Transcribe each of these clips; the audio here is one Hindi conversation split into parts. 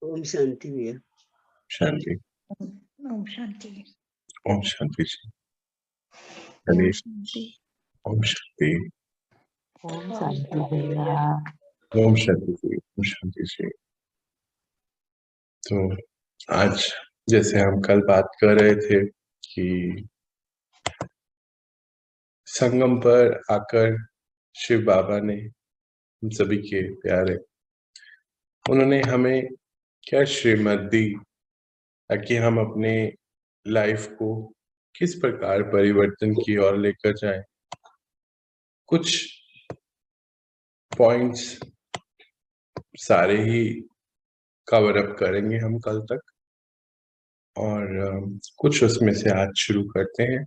ओम शांति भैया। शांति। ओम शांति। ओम शांति जी। ओम गणेश। शांति। ओम शांति। ओम शांति भैया। ओम शांति जी। ओम शांति जी। तो आज जैसे हम कल बात कर रहे थे कि संगम पर आकर शिव बाबा ने हम सभी के प्यारे, उन्होंने हमें क्या श्रीमत दी ताकि हम अपने लाइफ को किस प्रकार परिवर्तन की ओर लेकर जाएं। कुछ पॉइंट्स सारे ही कवर अप करेंगे हम कल तक, और कुछ उसमें से आज शुरू करते हैं।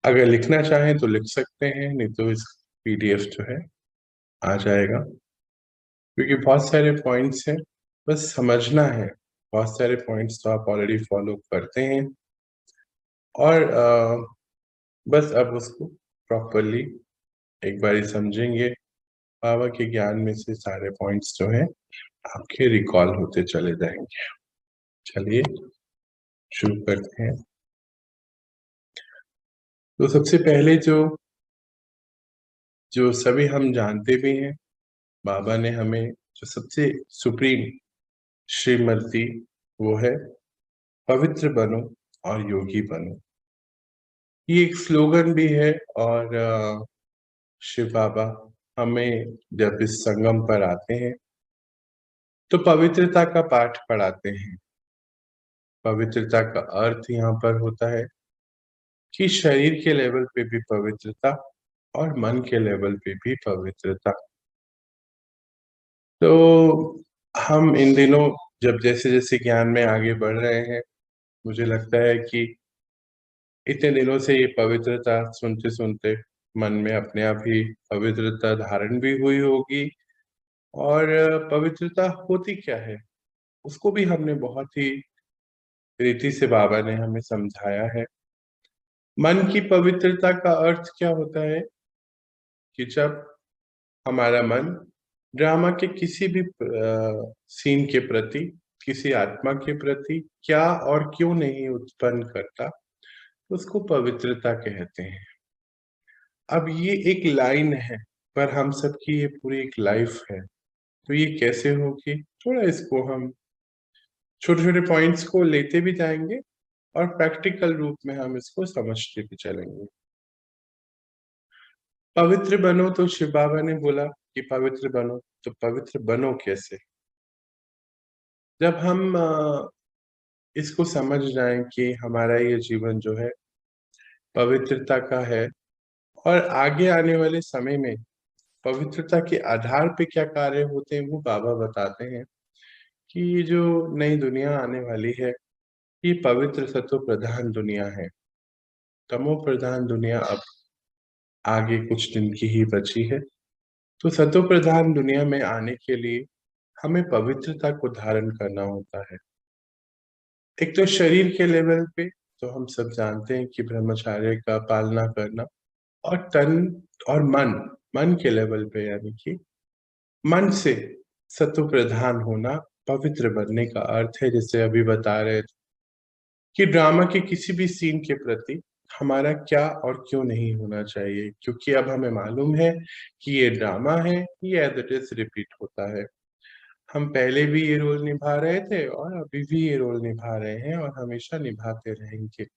अगर लिखना चाहें तो लिख सकते हैं, नहीं तो इस पीडीएफ जो है आ जाएगा, क्योंकि बहुत सारे पॉइंट्स हैं, बस समझना है। बहुत सारे पॉइंट्स तो आप ऑलरेडी फॉलो करते हैं, और बस अब उसको प्रॉपरली एक बार समझेंगे। बाबा के ज्ञान में से सारे पॉइंट्स जो हैं आपके रिकॉल होते चले जाएंगे। चलिए शुरू करते हैं। तो सबसे पहले जो सभी हम जानते भी हैं, बाबा ने हमें जो सबसे सुप्रीम श्रीमत दी वो है पवित्र बनो और योगी बनो। ये एक स्लोगन भी है, और शिव बाबा हमें जब इस संगम पर आते हैं तो पवित्रता का पाठ पढ़ाते हैं। पवित्रता का अर्थ यहाँ पर होता है कि शरीर के लेवल पे भी पवित्रता और मन के लेवल पे भी पवित्रता। तो हम इन दिनों जब जैसे जैसे ज्ञान में आगे बढ़ रहे हैं, मुझे लगता है कि इतने दिनों से ये पवित्रता सुनते सुनते मन में अपने आप ही पवित्रता धारण भी हुई होगी। और पवित्रता होती क्या है उसको भी हमने बहुत ही रीति से बाबा ने हमें समझाया है। मन की पवित्रता का अर्थ क्या होता है कि जब हमारा मन ड्रामा के किसी भी सीन के प्रति, किसी आत्मा के प्रति क्या और क्यों नहीं उत्पन्न करता, उसको पवित्रता कहते हैं। अब ये एक लाइन है, पर हम सबकी ये पूरी एक लाइफ है। तो ये कैसे होगी, थोड़ा इसको हम छोटे छोटे पॉइंट्स को लेते भी जाएंगे और प्रैक्टिकल रूप में हम इसको समझते भी चलेंगे। पवित्र बनो, तो शिव बाबा ने बोला कि पवित्र बनो, तो पवित्र बनो कैसे? जब हम इसको समझ जाएं कि हमारा ये जीवन जो है पवित्रता का है, और आगे आने वाले समय में पवित्रता के आधार पे क्या कार्य होते हैं वो बाबा बताते हैं कि ये जो नई दुनिया आने वाली है ये पवित्र सत्व प्रधान दुनिया है। तमो प्रधान दुनिया अब आगे कुछ दिन की ही बची है। तो सत्व प्रधान दुनिया में आने के लिए हमें पवित्रता को धारण करना होता है। एक तो शरीर के लेवल पे तो हम सब जानते हैं कि ब्रह्मचर्य का पालना करना, और तन और मन के लेवल पे यानी कि मन से सत्व प्रधान होना पवित्र बनने का अर्थ है। जैसे अभी बता रहे थे कि ड्रामा के किसी भी सीन के प्रति हमारा क्या और क्यों नहीं होना चाहिए, क्योंकि अब हमें मालूम है कि ये ड्रामा है, ये एज इट इज रिपीट होता है। हम पहले भी ये रोल निभा रहे थे और अभी भी ये रोल निभा रहे हैं और हमेशा निभाते रहेंगे।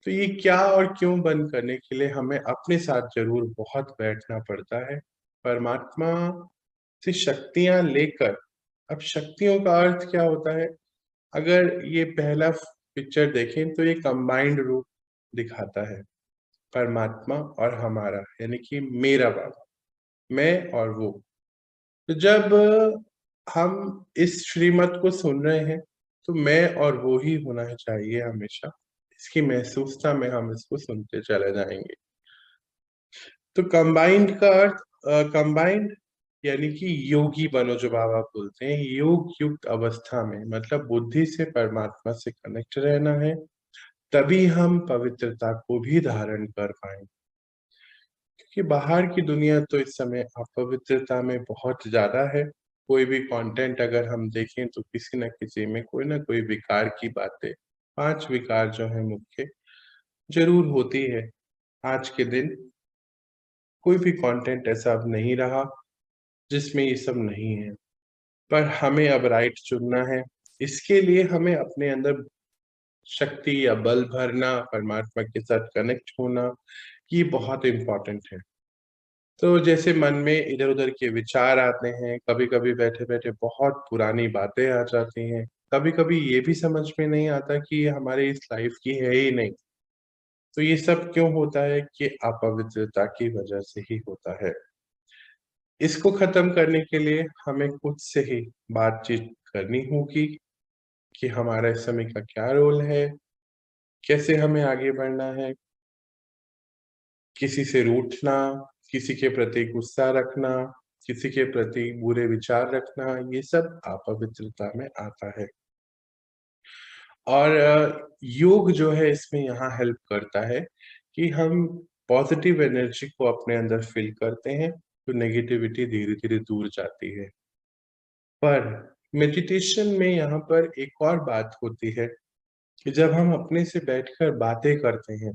तो ये क्या और क्यों बंद करने के लिए हमें अपने साथ जरूर बहुत बैठना पड़ता है। परमात्मा से शक्तियां लेकर, अब शक्तियों का अर्थ क्या होता है, अगर ये पहला पिक्चर देखें तो ये कंबाइंड रूप दिखाता है, परमात्मा और हमारा, यानी कि मेरा बाबा, मैं और वो। तो जब हम इस श्रीमत को सुन रहे हैं तो मैं और वो ही होना चाहिए हमेशा। इसकी महसूसता में हम इसको सुनते चले जाएंगे। तो कंबाइंड का अर्थ, कंबाइंड यानी कि योगी बनो, जो बाबा बोलते हैं योग युक्त अवस्था में, मतलब बुद्धि से परमात्मा से कनेक्ट रहना है, तभी हम पवित्रता को भी धारण कर पाएंगे। क्योंकि बाहर की दुनिया तो इस समय अपवित्रता में बहुत ज्यादा है, कोई भी कंटेंट अगर हम देखें तो किसी न किसी में कोई ना कोई विकार की बातें, 5 विकार जो हैं मुख्य, ज़रूर होती है। आज के दिन कोई भी कंटेंट ऐसा अब नहीं रहा जिसमें ये सब नहीं है। पर हमें अब राइट चुनना है। इसके लिए हमें अपने अंदर शक्ति या बल भरना, परमात्मा के साथ कनेक्ट होना, ये बहुत इम्पोर्टेंट है। तो जैसे मन में इधर-उधर के विचार आते हैं, कभी-कभी बैठे-बैठे बहुत पुरानी बातें आ जाती हैं, कभी-कभी ये भी समझ में नहीं आता कि ये हमारी इस लाइफ की है ही नहीं। तो ये सब क्यों होता है कि अपवित्रता की वजह से ही होता है। इसको खत्म करने के लिए हमें खुद से ही बातचीत करनी होगी कि हमारा इस समय का क्या रोल है, कैसे हमें आगे बढ़ना है, किसी से रूठना, किसी के प्रति गुस्सा रखना, किसी के प्रति बुरे विचार रखना, ये सब अपवित्रता में आता है। और योग जो है इसमें यहाँ हेल्प करता है कि हम पॉजिटिव एनर्जी को अपने अंदर फ़ील करते हैं, तो नेगेटिविटी धीरे-धीरे दूर जाती है। पर मेडिटेशन में यहाँ पर एक और बात होती है कि जब हम अपने से बैठकर बातें करते हैं,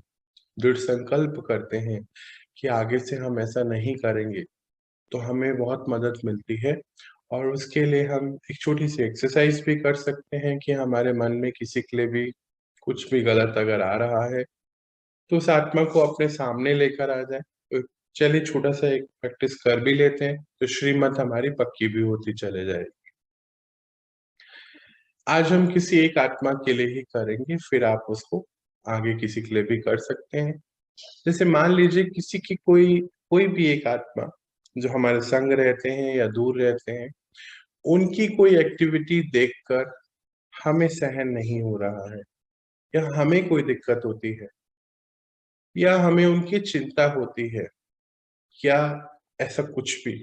दृढ़ संकल्प करते हैं कि आगे से हम ऐसा नहीं करेंगे, तो हमें बहुत मदद मिलती है। और उसके लिए हम एक छोटी-सी एक्सरसाइज़ भी कर सकते हैं कि हमारे मन में किसी के लिए भी कुछ भी गलत अगर आ रहा है, तो उस आत्मा को अपने सामने लेकर आ जाएँ। तो चलिए छोटा-सा एक प्रैक्टिस कर भी लेते हैं, तो श्रीमत हमारी पक्की भी होती चले जाएगी। आज हम किसी एक आत्मा के लिए ही करेंगे, फिर आप उसको आगे किसी के लिए भी कर सकते हैं। जैसे मान लीजिए किसी की कोई कोई भी एक आत्मा जो हमारे संग रहते हैं या दूर रहते हैं, उनकी कोई एक्टिविटी देखकर हमें सहन नहीं हो रहा है या हमें कोई दिक्कत होती है या हमें उनकी चिंता होती है या ऐसा कुछ भी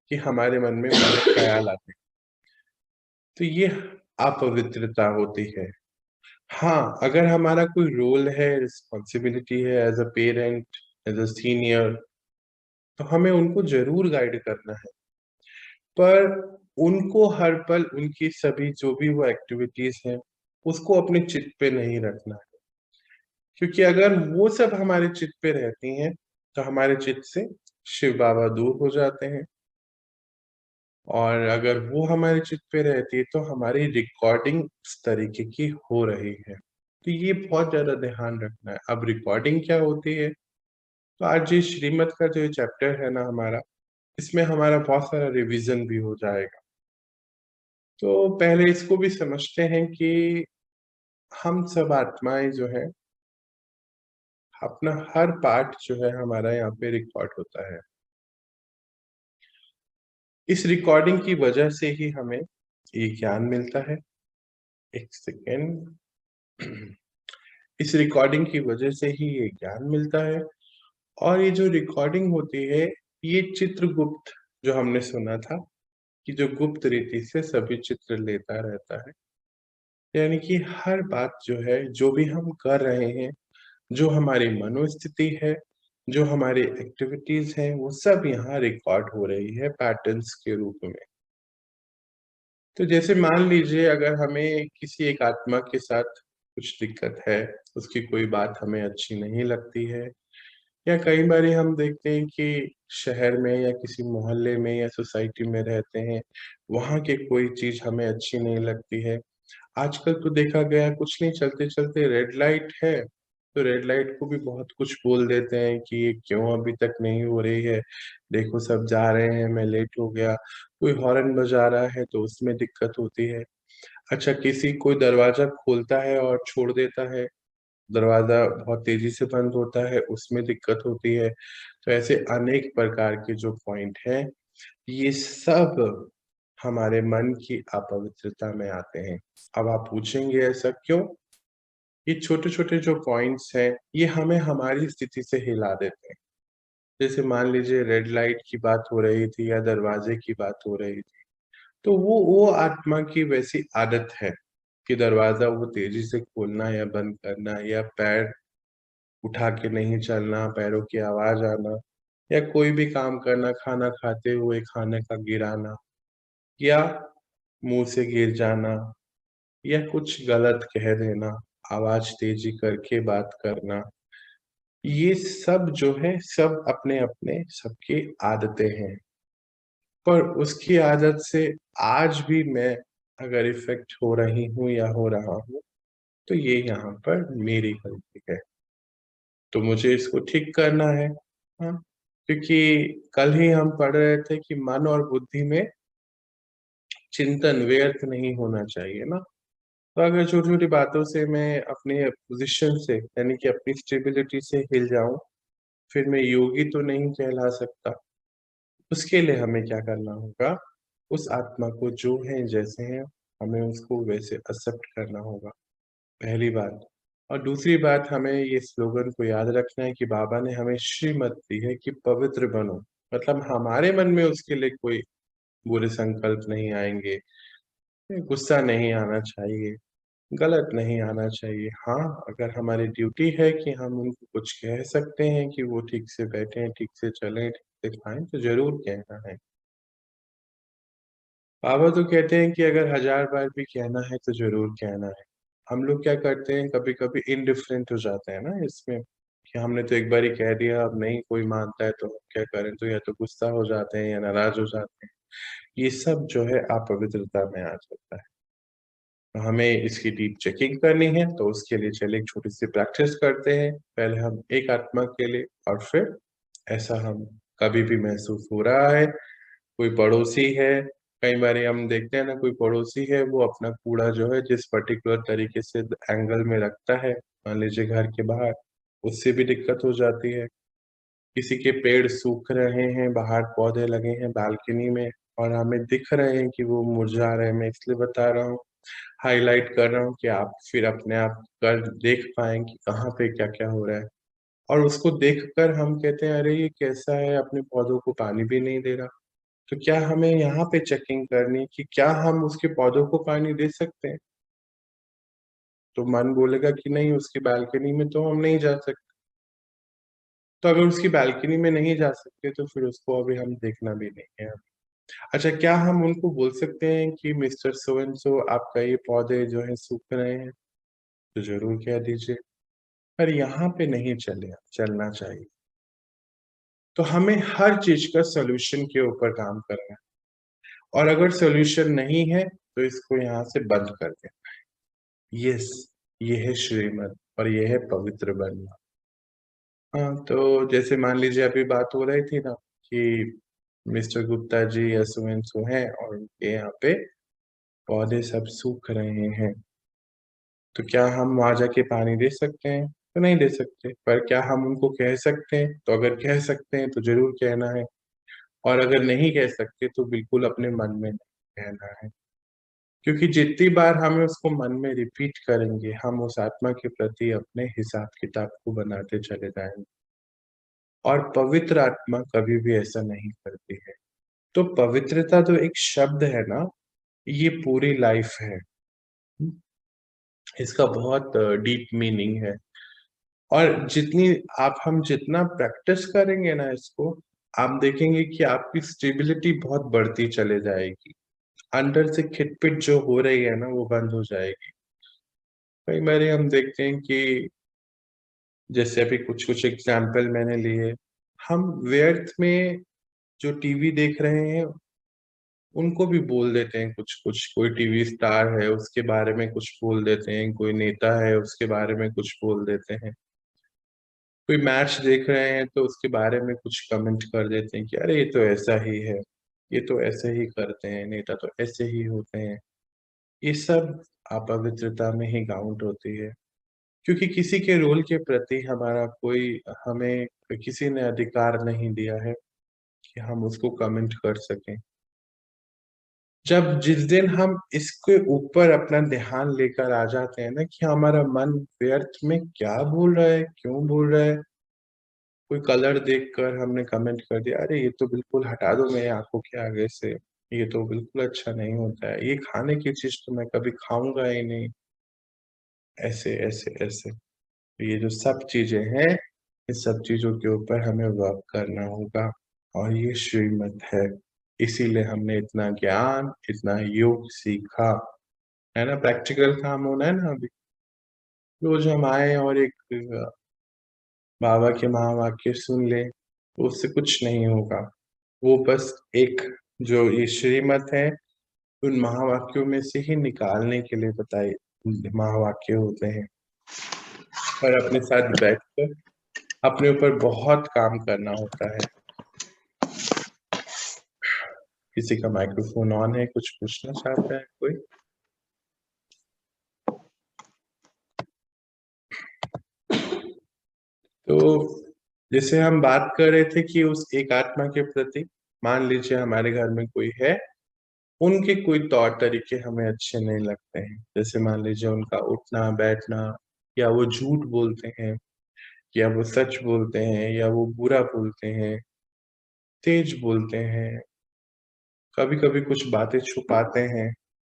कि हमारे मन में बुरे ख्याल आते हैं, तो ये अपवित्रता होती है। हाँ, अगर हमारा कोई रोल है, रिस्पॉन्सिबिलिटी है as a parent, as a senior, तो हमें उनको ज़रूर गाइड करना है। पर उनको हर पल उनकी सभी जो भी वो एक्टिविटीज़ हैं, उसको अपने चित्त पे नहीं रखना है। क्योंकि अगर वो सब हमारे चित्त पे रहती हैं, तो हमारे चित्त से शिव बाबा दूर हो जाते हैं और अगर वो हमारे चित्त पे रहती है, तो हमारी रिकॉर्डिंग इस तरीके की हो रही है। तो ये बहुत ज़्यादा ध्यान रखना है। अब रिकॉर्डिंग क्या होती है? तो आज ये श्रीमत का जो चैप्टर है ना हमारा, इसमें हमारा बहुत सारा रिवीजन भी हो जाएगा। तो पहले इसको भी समझते हैं कि हम सब आत्माएँ जो हैं, अपना हर पार्ट जो है हमारा यहाँ पे रिकॉर्ड होता है। इस रिकॉर्डिंग की वजह से ही हमें ये ज्ञान मिलता है। 1 सेकंड। इस रिकॉर्डिंग की वजह से ही ये ज्ञान मिलता है और ये जो रिकॉर्डिंग होती है, ये चित्रगुप्त जो हमने सुना था कि जो गुप्त रीति से सभी चित्र लेता रहता है। यानी कि हर बात जो है, जो भी हम कर रहे हैं, जो हमारी मनोस्थिति है, जो हमारी एक्टिविटीज़ हैं, वो सब यहाँ रिकॉर्ड हो रही है पैटर्न्स के रूप में। तो जैसे मान लीजिए अगर हमें किसी एक आत्मा के साथ कुछ दिक्कत है, उसकी कोई बात हमें अच्छी नहीं लगती है या कई बारी हम देखते हैं कि शहर में या किसी मोहल्ले में या सोसाइटी में रहते हैं, वहाँ की कोई चीज़ हमें अच्छी नहीं लगती है। आजकल तो देखा गया है कुछ नहीं चलते-चलते रेड लाइट है, तो रेड लाइट को भी बहुत कुछ बोल देते हैं कि ये क्यों अभी तक नहीं हो रही है, देखो सब जा रहे हैं, मैं लेट हो गया। कोई हॉर्न बजा रहा है तो उसमें दिक्कत होती है। अच्छा किसी कोई दरवाज़ा खोलता है और छोड़ देता है, दरवाज़ा बहुत तेज़ी से बंद होता है, उसमें दिक्कत होती है। तो ऐसे अनेक प्रकार के जो पॉइंट हैं, ये सब हमारे मन की अपवित्रता में आते हैं। अब आप पूछेंगे ऐसा क्यों? ये छोटे-छोटे जो पॉइंट्स हैं, ये हमें हमारी स्थिति से हिला देते हैं। जैसे मान लीजिए रेड लाइट की बात हो रही थी या दरवाज़े की बात हो रही थी, तो वो आत्मा की वैसी आदत है कि दरवाज़ा वो तेज़ी से खोलना या बंद करना या पैर उठा के नहीं चलना, पैरों की आवाज़ आना या कोई भी काम करना, खाना खाते हुए खाने का गिराना। या मुँह से गिर जाना या कुछ गलत कह देना, आवाज़ तेज़ी करके बात करना, ये सब जो है सब अपने-अपने सबकी आदतें हैं। पर उसकी आदत से आज भी मैं अगर इफ़ेक्ट हो रही हूँ या हो रहा हूँ, तो ये यहाँ पर मेरी गलती है। तो मुझे इसको ठीक करना है, हाँ? क्योंकि कल ही हम पढ़ रहे थे कि मन और बुद्धि में चिंतन व्यर्थ नहीं होना चाहिए ना। तो अगर छोटी-छोटी बातों से मैं अपने पोज़ीशन से यानी कि अपनी स्टेबिलिटी से हिल जाऊँ, फिर मैं योगी तो नहीं कहला सकता। उसके लिए हमें क्या करना होगा, उस आत्मा को जो है जैसे है, हमें उसको वैसे एक्सेप्ट करना होगा, पहली बात। और दूसरी बात हमें ये स्लोगन को याद रखना है कि बाबा ने हमें श्रीमत दी है कि पवित्र बनो। मतलब हमारे मन में उसके लिए कोई बुरे संकल्प नहीं आएँगे, गुस्सा नहीं आना चाहिए, गलत नहीं आना चाहिए। हाँ, अगर हमारी ड्यूटी है कि हम उनको कुछ कह सकते हैं कि वो ठीक से बैठें, ठीक से चलें, ठीक से खाएँ, तो ज़रूर कहना है। बाबा तो कहते हैं कि अगर 1000 बार भी कहना है तो ज़रूर कहना है। हम लोग क्या करते हैं कभी-कभी इंडिफरेंट हो जाते हैं ना इसमें, कि हमने तो एक बार ही कह दिया अब नहीं कोई मानता है तो हम क्या करें? तो या तो गुस्सा हो जाते हैं या नाराज़ हो जाते हैं। ये सब जो है अपवित्रता में आ जाता है। तो हमें इसकी डीप चेकिंग करनी है तो उसके लिए चलिए एक छोटी-सी प्रैक्टिस करते हैं। पहले हम एक आत्मा के लिए और फिर ऐसा हम कभी भी महसूस हो रहा है कोई पड़ोसी है, कई बारी हम देखते हैं ना कोई पड़ोसी है वो अपना कूड़ा जो है जिस पर्टिकुलर तरीके से एंगल में रखता है, मान लीजिए घर के बाहर, उससे भी दिक्कत हो जाती है। किसी के पेड़ सूख रहे हैं, बाहर पौधे लगे हैं बालकनी में और हमें दिख रहे हैं कि वो मुरझा रहे हैं, मैं इसलिए बता रहा हूँ, हाइलाइट कर रहा हूँ कि आप फिर अपने आप कर देख पाएँ कि कहाँ पे क्या-क्या हो रहा है। और उसको देखकर हम कहते हैं, "अरे! ये कैसा है, अपने पौधों को पानी भी नहीं दे रहा।" तो क्या हमें यहाँ पे चेकिंग करनी है कि क्या हम उसके पौधों को पानी दे सकते हैं? तो मन बोलेगा कि नहीं उसकी बालकनी में तो हम नहीं जा सकते। तो अगर उसकी बालकनी में नहीं जा सकते तो फिर उसको अभी हम देखना भी नहीं है। अच्छा क्या हम उनको बोल सकते हैं कि मिस्टर सो एंड सो आपका ये पौधे जो हैं सूख रहे हैं? तो ज़रूर कह दीजिए। पर यहाँ पे नहीं चलना चाहिए। तो हमें हर चीज़ का सॉल्यूशन के ऊपर काम करना है और अगर सॉल्यूशन नहीं है तो इसको यहाँ से बंद कर दें। यस, ये है श्रीमत और ये है पवित्र बनना। हाँ, तो जैसे मान लीजिए अभी बात हो रही थी ना कि मिस्टर गुप्ता जी या सो एंड सो हैं और उनके यहाँ पे पौधे सब सूख रहे हैं। तो क्या हम वहाँ जाके पानी दे सकते हैं? तो नहीं दे सकते। पर क्या हम उनको कह सकते हैं? तो अगर कह सकते हैं तो ज़रूर कहना है और अगर नहीं कह सकते तो बिल्कुल अपने मन में नहीं कहना है। क्योंकि जितनी बार हमें उसको मन में रिपीट करेंगे, हम उस आत्मा के प्रति अपने हिसाब-किताब को बनाते चले जाएँगे और पवित्र आत्मा कभी भी ऐसा नहीं करती है। तो पवित्रता तो एक शब्द है ना, ये पूरी लाइफ़ है। हुँ, इसका बहुत डीप मीनिंग है और हम जितना प्रैक्टिस करेंगे ना इसको, आप देखेंगे कि आपकी स्टेबिलिटी बहुत बढ़ती चले जाएगी। अंदर से खिटपिट जो हो रही है ना, वो बंद हो जाएगी। कई बारी हम देखते हैं कि जैसे अभी कुछ-कुछ एग्ज़ाम्पल मैंने लिए, हम व्यर्थ में जो टीवी देख रहे हैं, उनको भी बोल देते हैं कुछ-कुछ। कोई टीवी स्टार है, उसके बारे में कुछ बोल देते हैं, कोई नेता है, उसके बारे में कुछ बोल देते हैं। कोई मैच देख रहे हैं, तो उसके बारे में कुछ कमेंट कर देते हैं कि अरे! ये तो ऐसा ही है, ये तो ऐसे ही करते हैं, नेता तो ऐसे ही होते हैं। ये सब अपवित्रता में ही काउंट होती है। क्योंकि किसी के रोल के प्रति हमें किसी ने अधिकार नहीं दिया है कि हम उसको कमेंट कर सकें। जिस दिन हम इसके ऊपर अपना ध्यान लेकर आ जाते हैं ना कि हमारा मन व्यर्थ में क्या बोल रहा है, क्यों बोल रहा है, कोई कलर देखकर हमने कमेंट कर दिया, अरे ये तो बिल्कुल हटा दो मेरी आँखों के आगे से, ये तो बिल्कुल अच्छा नहीं होता है, ये खाने की चीज़ तो मैं कभी खाऊँगा ही नहीं, ऐसे, ऐसे, ऐसे। ये जो सब चीज़ें हैं, इस सब चीज़ों के ऊपर हमें वर्क करना होगा और ये श्रीमत है। इसीलिए हमने इतना ज्ञान, इतना योग सीखा, है ना। प्रैक्टिकल काम होना है ना। अभी रोज हम आए और एक बाबा के महावाक्य सुन ले तो उससे कुछ नहीं होगा। वो बस एक जो ये श्रीमत है उन महावाक्यों में से ही निकालने के लिए बताए महावाक्य होते हैं। पर अपने साथ बैठकर अपने ऊपर बहुत काम करना होता है। किसी का माइक्रोफोन ऑन है, कुछ पूछना चाहता है कोई? तो जैसे हम बात कर रहे थे कि उस एक आत्मा के प्रति, मान लीजिए हमारे घर में कोई है, उनके कोई तौर तरीके हमें अच्छे नहीं लगते हैं। जैसे मान लीजिए उनका उठना बैठना, या वो झूठ बोलते हैं, या वो सच बोलते हैं, या वो बुरा बोलते हैं, तेज बोलते हैं, कभी कभी कुछ बातें छुपाते हैं।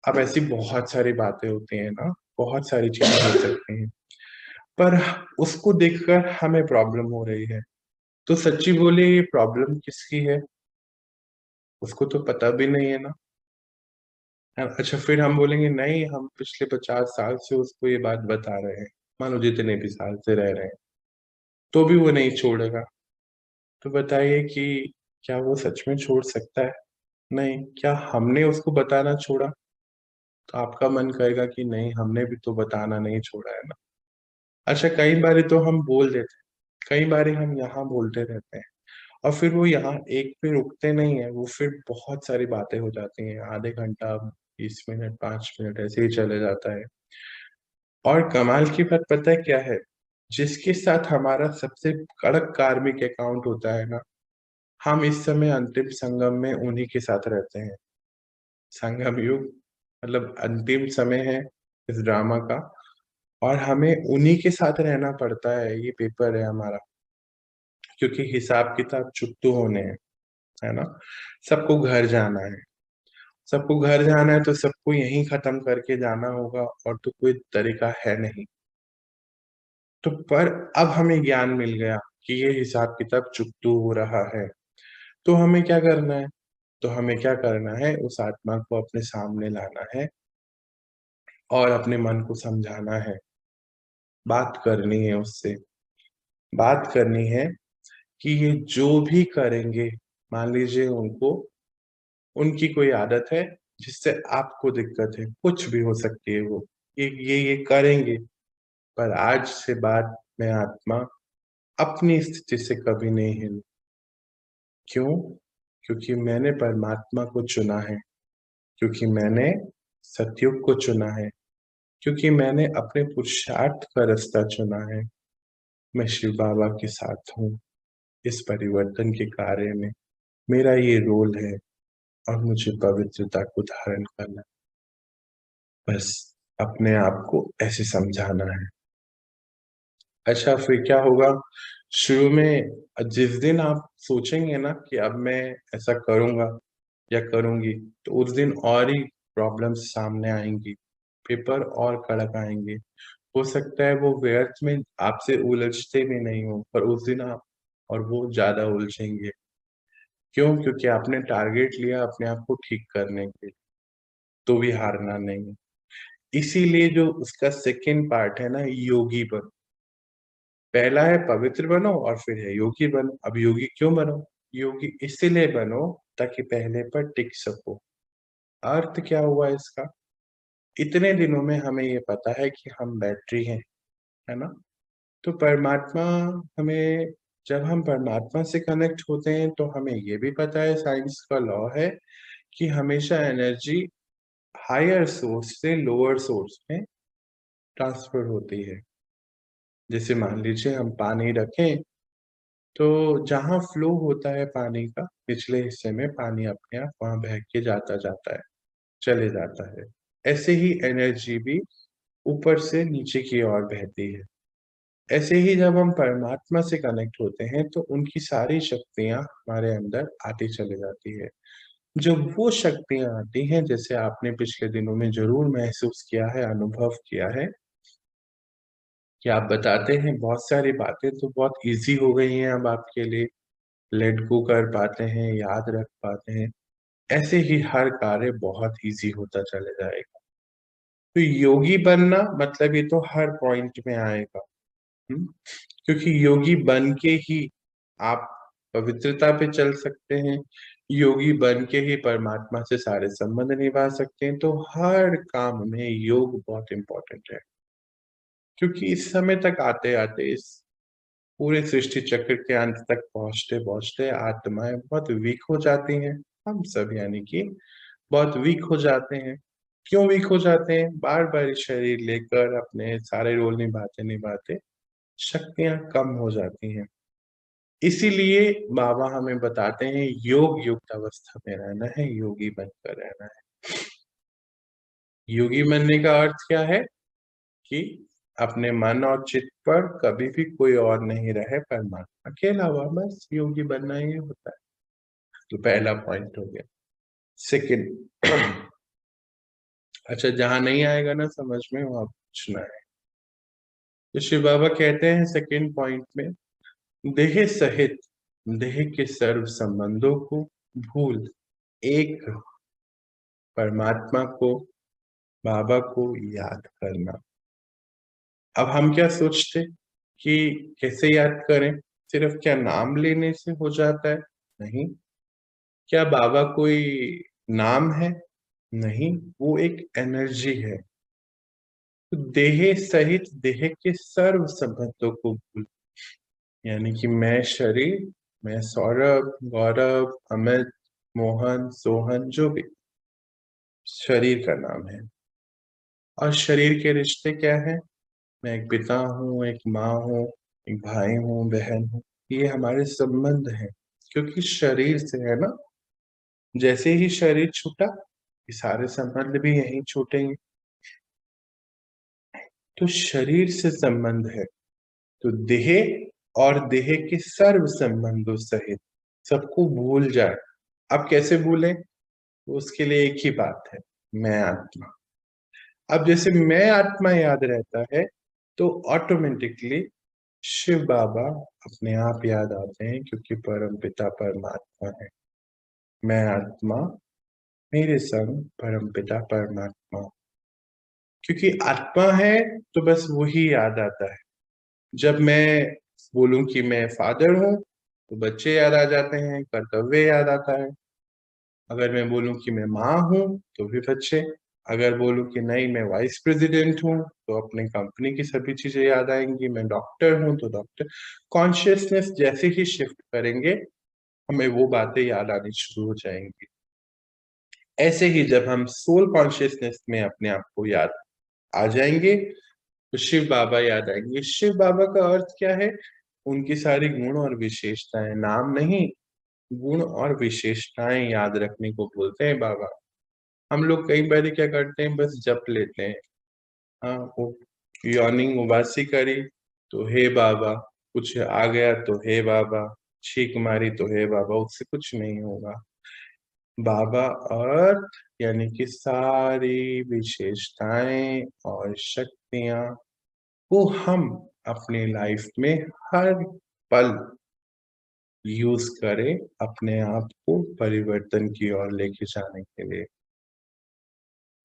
अब ऐसी बहुत सारी बातें होती हैं ना, बहुत सारी चीजें हो सकती हैं। पर उसको देखकर हमें प्रॉब्लम हो रही है। तो सच्ची बोले ये प्रॉब्लम किसकी है? उसको तो पता भी नहीं है ना। अच्छा, फिर हम बोलेंगे नहीं, हम पिछले 50 साल से उसको ये बात बता रहे हैं, मान लो जितने भी साल से रह रहे हैं, तो भी वो नहीं छोड़ेगा। तो बताइए कि क्या वो सच में छोड़ सकता है? नहीं। क्या हमने उसको बताना छोड़ा? तो आपका मन कहेगा कि नहीं, हमने भी तो बताना नहीं छोड़ा है ना। अच्छा, कई बार तो हम बोल देते हैं, कई बार हम यहाँ बोलते रहते हैं, और फिर वो यहाँ एक पे रुकते नहीं है, वो फिर बहुत सारी बातें हो जाती हैं, आधे घंटा, 20 मिनट, 5 मिनट ऐसे ही चले जाता है। और कमाल की बात पता है क्या है? जिसके साथ हमारा सबसे कड़क कार्मिक अकाउंट होता है ना, हम इस समय अंतिम संगम में उन्हीं के साथ रहते हैं। संगम युग मतलब अंतिम समय है इस ड्रामा का, और हमें उन्हीं के साथ रहना पड़ता है। ये पेपर है हमारा, क्योंकि हिसाब किताब चुकतो होने हैं, है ना। सबको घर जाना है, सबको घर जाना है, तो सबको यहीं खत्म करके जाना होगा, और तो कोई तरीका है नहीं। तो पर अब हमें ज्ञान मिल गया कि ये हिसाब किताब चुकतो हो रहा है। तो हमें क्या करना है? तो हमें क्या करना है? उस आत्मा को अपने सामने लाना है और अपने मन को समझाना है, बात करनी है उससे। बात करनी है कि ये जो भी करेंगे, मान लीजिए उनको, उनकी कोई आदत है जिससे आपको दिक्कत है, कुछ भी हो सकती है वो, ये करेंगे, पर आज से बाद मैं आत्मा अपनी स्थिति से कभी नहीं हिलूं। क्यों? क्योंकि मैंने परमात्मा को चुना है, क्योंकि मैंने सतयुग को चुना है, क्योंकि मैंने अपने पुरुषार्थ का रास्ता चुना है। मैं शिव बाबा के साथ हूँ इस परिवर्तन के कार्य में। मेरा ये रोल है, और मुझे पवित्रता को धारण करना, बस अपने आप को ऐसे समझाना है। अच्छा, फिर क्या होगा? शुरू में जिस दिन आप सोचेंगे ना कि अब मैं ऐसा करूंगा या करूंगी, तो उस दिन और ही प्रॉब्लम्स सामने आएंगी, पेपर और कड़क आएंगे। हो सकता है वो व्यर्थ में आपसे उलझते भी नहीं हो, पर उस दिन आप और वो ज्यादा उलझेंगे। क्यों? क्योंकि आपने टारगेट लिया अपने आप को ठीक करने के लिए, तो भी हारना नहीं है। इसीलिए जो उसका सेकेंड पार्ट है ना, योगी बनो। पहला है पवित्र बनो, और फिर है योगी बनो। अब योगी क्यों बनो? योगी इसीलिए बनो ताकि पहले पर टिक सको। अर्थ क्या हुआ इसका? इतने दिनों में हमें ये पता है कि हम बैटरी हैं, है ना। तो परमात्मा हमें, जब हम परमात्मा से कनेक्ट होते हैं तो हमें ये भी पता है, साइंस का लॉ है कि हमेशा एनर्जी हायर सोर्स से लोअर सोर्स में ट्रांसफर होती है। जैसे मान लीजिए हम पानी रखें, तो जहाँ फ्लो होता है पानी का, पिछले हिस्से में पानी अपने आप वहां बह के जाता जाता है, चले जाता है। ऐसे ही एनर्जी भी ऊपर से नीचे की ओर बहती है। ऐसे ही जब हम परमात्मा से कनेक्ट होते हैं तो उनकी सारी शक्तियां हमारे अंदर आती चली जाती है। जब वो शक्तियां आती हैं, जैसे आपने पिछले दिनों में जरूर महसूस किया है, अनुभव किया है, कि आप बताते हैं बहुत सारी बातें तो बहुत इजी हो गई हैं अब आपके लिए, लेट गो कर पाते हैं, याद रख पाते हैं। ऐसे ही हर कार्य बहुत इजी होता चले जाएगा। तो योगी बनना मतलब ये तो हर पॉइंट में आएगा। क्योंकि योगी बन के ही आप पवित्रता पे चल सकते हैं, योगी बन के ही परमात्मा से सारे संबंध निभा सकते हैं। तो हर काम में योग बहुत इंपॉर्टेंट है, क्योंकि इस समय तक आते आते, इस पूरे सृष्टि चक्र के अंत तक पहुंचते पहुंचते आत्माएं बहुत वीक हो जाती हैं। हम सब यानी कि बहुत वीक हो जाते हैं। क्यों वीक हो जाते हैं? बार बार शरीर लेकर अपने सारे रोल निभाते निभाते शक्तियां कम हो जाती हैं। इसीलिए बाबा हमें बताते हैं योग युक्त अवस्था में रहना है, योगी बनकर रहना है। योगी बनने का अर्थ क्या है? कि अपने मन और चित्त पर कभी भी कोई और नहीं रहे, परमात्मा के अलावा, बस योगी बनना ही होता है। तो पहला पॉइंट हो गया। सेकंड, अच्छा जहां नहीं आएगा ना समझ में, वहां पूछना है। तो शिव बाबा कहते हैं सेकंड पॉइंट में, देह सहित देह के सर्व संबंधों को भूल एक परमात्मा को, बाबा को याद करना। अब हम क्या सोचते कि कैसे याद करें? सिर्फ क्या नाम लेने से हो जाता है? नहीं। क्या बाबा कोई नाम है? नहीं, वो एक एनर्जी है। तो देह सहित देह के सर्व संबंधों को भूल, यानी कि मैं शरीर, मैं सौरभ, गौरव, अमित, मोहन, सोहन, जो भी शरीर का नाम है। और शरीर के रिश्ते क्या है? मैं एक पिता हूँ, एक माँ हूँ, एक भाई हूँ, बहन हूँ। ये हमारे संबंध हैं, क्योंकि शरीर से है ना। जैसे ही शरीर छूटा, ये सारे संबंध भी यहीं छूटेंगे। तो शरीर से संबंध है, तो देह और देह के सर्व संबंधों सहित सबको भूल जाए। अब कैसे भूलें? उसके लिए एक ही बात है, मैं आत्मा। अब जैसे मैं आत्मा याद रहता है, तो ऑटोमेटिकली शिव बाबा अपने आप याद आते हैं, क्योंकि परम पिता परमात्मा है। मैं आत्मा, मेरे संग परम पिता परमात्मा। क्योंकि आत्मा है तो बस वही याद आता है। जब मैं बोलूं कि मैं फादर हूं, तो बच्चे याद आ जाते हैं, कर्तव्य याद आता है। अगर मैं बोलूं कि मैं माँ हूं, तो भी बच्चे। अगर बोलूं कि नहीं मैं वाइस प्रेसिडेंट हूं, तो अपने कंपनी की सभी चीजें याद आएंगी। मैं डॉक्टर हूं, तो डॉक्टर। कॉन्शियसनेस जैसे ही शिफ्ट करेंगे, हमें वो बातें याद आनी शुरू हो जाएंगी। ऐसे ही जब हम सोल कॉन्शियसनेस में अपने आप को याद आ जाएंगे, तो शिव बाबा याद आएंगे। शिव बाबा का अर्थ क्या है? उनकी सारी गुण और विशेषताएं, नाम नहीं, गुण और विशेषताएं याद रखने को बोलते हैं बाबा। हम लोग कई बार क्या करते हैं, बस जप लेते हैं। हाँ, वो यॉर्निंग उबासी करी तो हे बाबा, कुछ आ गया तो हे बाबा, छींक मारी तो हे बाबा, उससे कुछ नहीं होगा। बाबा अर्थ यानी कि सारी विशेषताएं और शक्तियां, वो हम अपने लाइफ में हर पल यूज करें, अपने आप को परिवर्तन की ओर लेके जाने के लिए।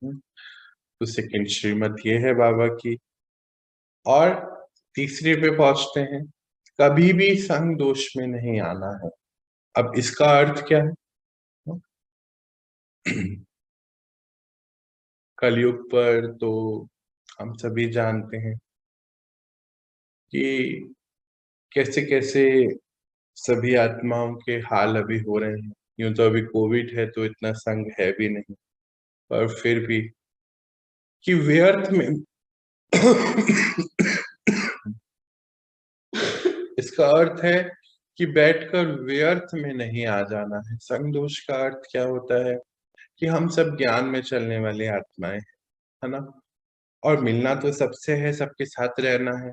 तो सेकंड श्रीमत ये है बाबा की। और तीसरे पे पहुंचते हैं, कभी भी संग दोष में नहीं आना है। अब इसका अर्थ क्या है? कलयुग पर तो हम सभी जानते हैं कि कैसे कैसे सभी आत्माओं के हाल अभी हो रहे हैं। यूं तो अभी कोविड है, तो इतना संग है भी नहीं, पर फिर भी कि व्यर्थ में इसका अर्थ है कि बैठकर व्यर्थ में नहीं आ जाना है। संग दोष का अर्थ क्या होता है? कि हम सब ज्ञान में चलने वाली आत्माएं, है ना। और मिलना तो सबसे है, सबके साथ रहना है,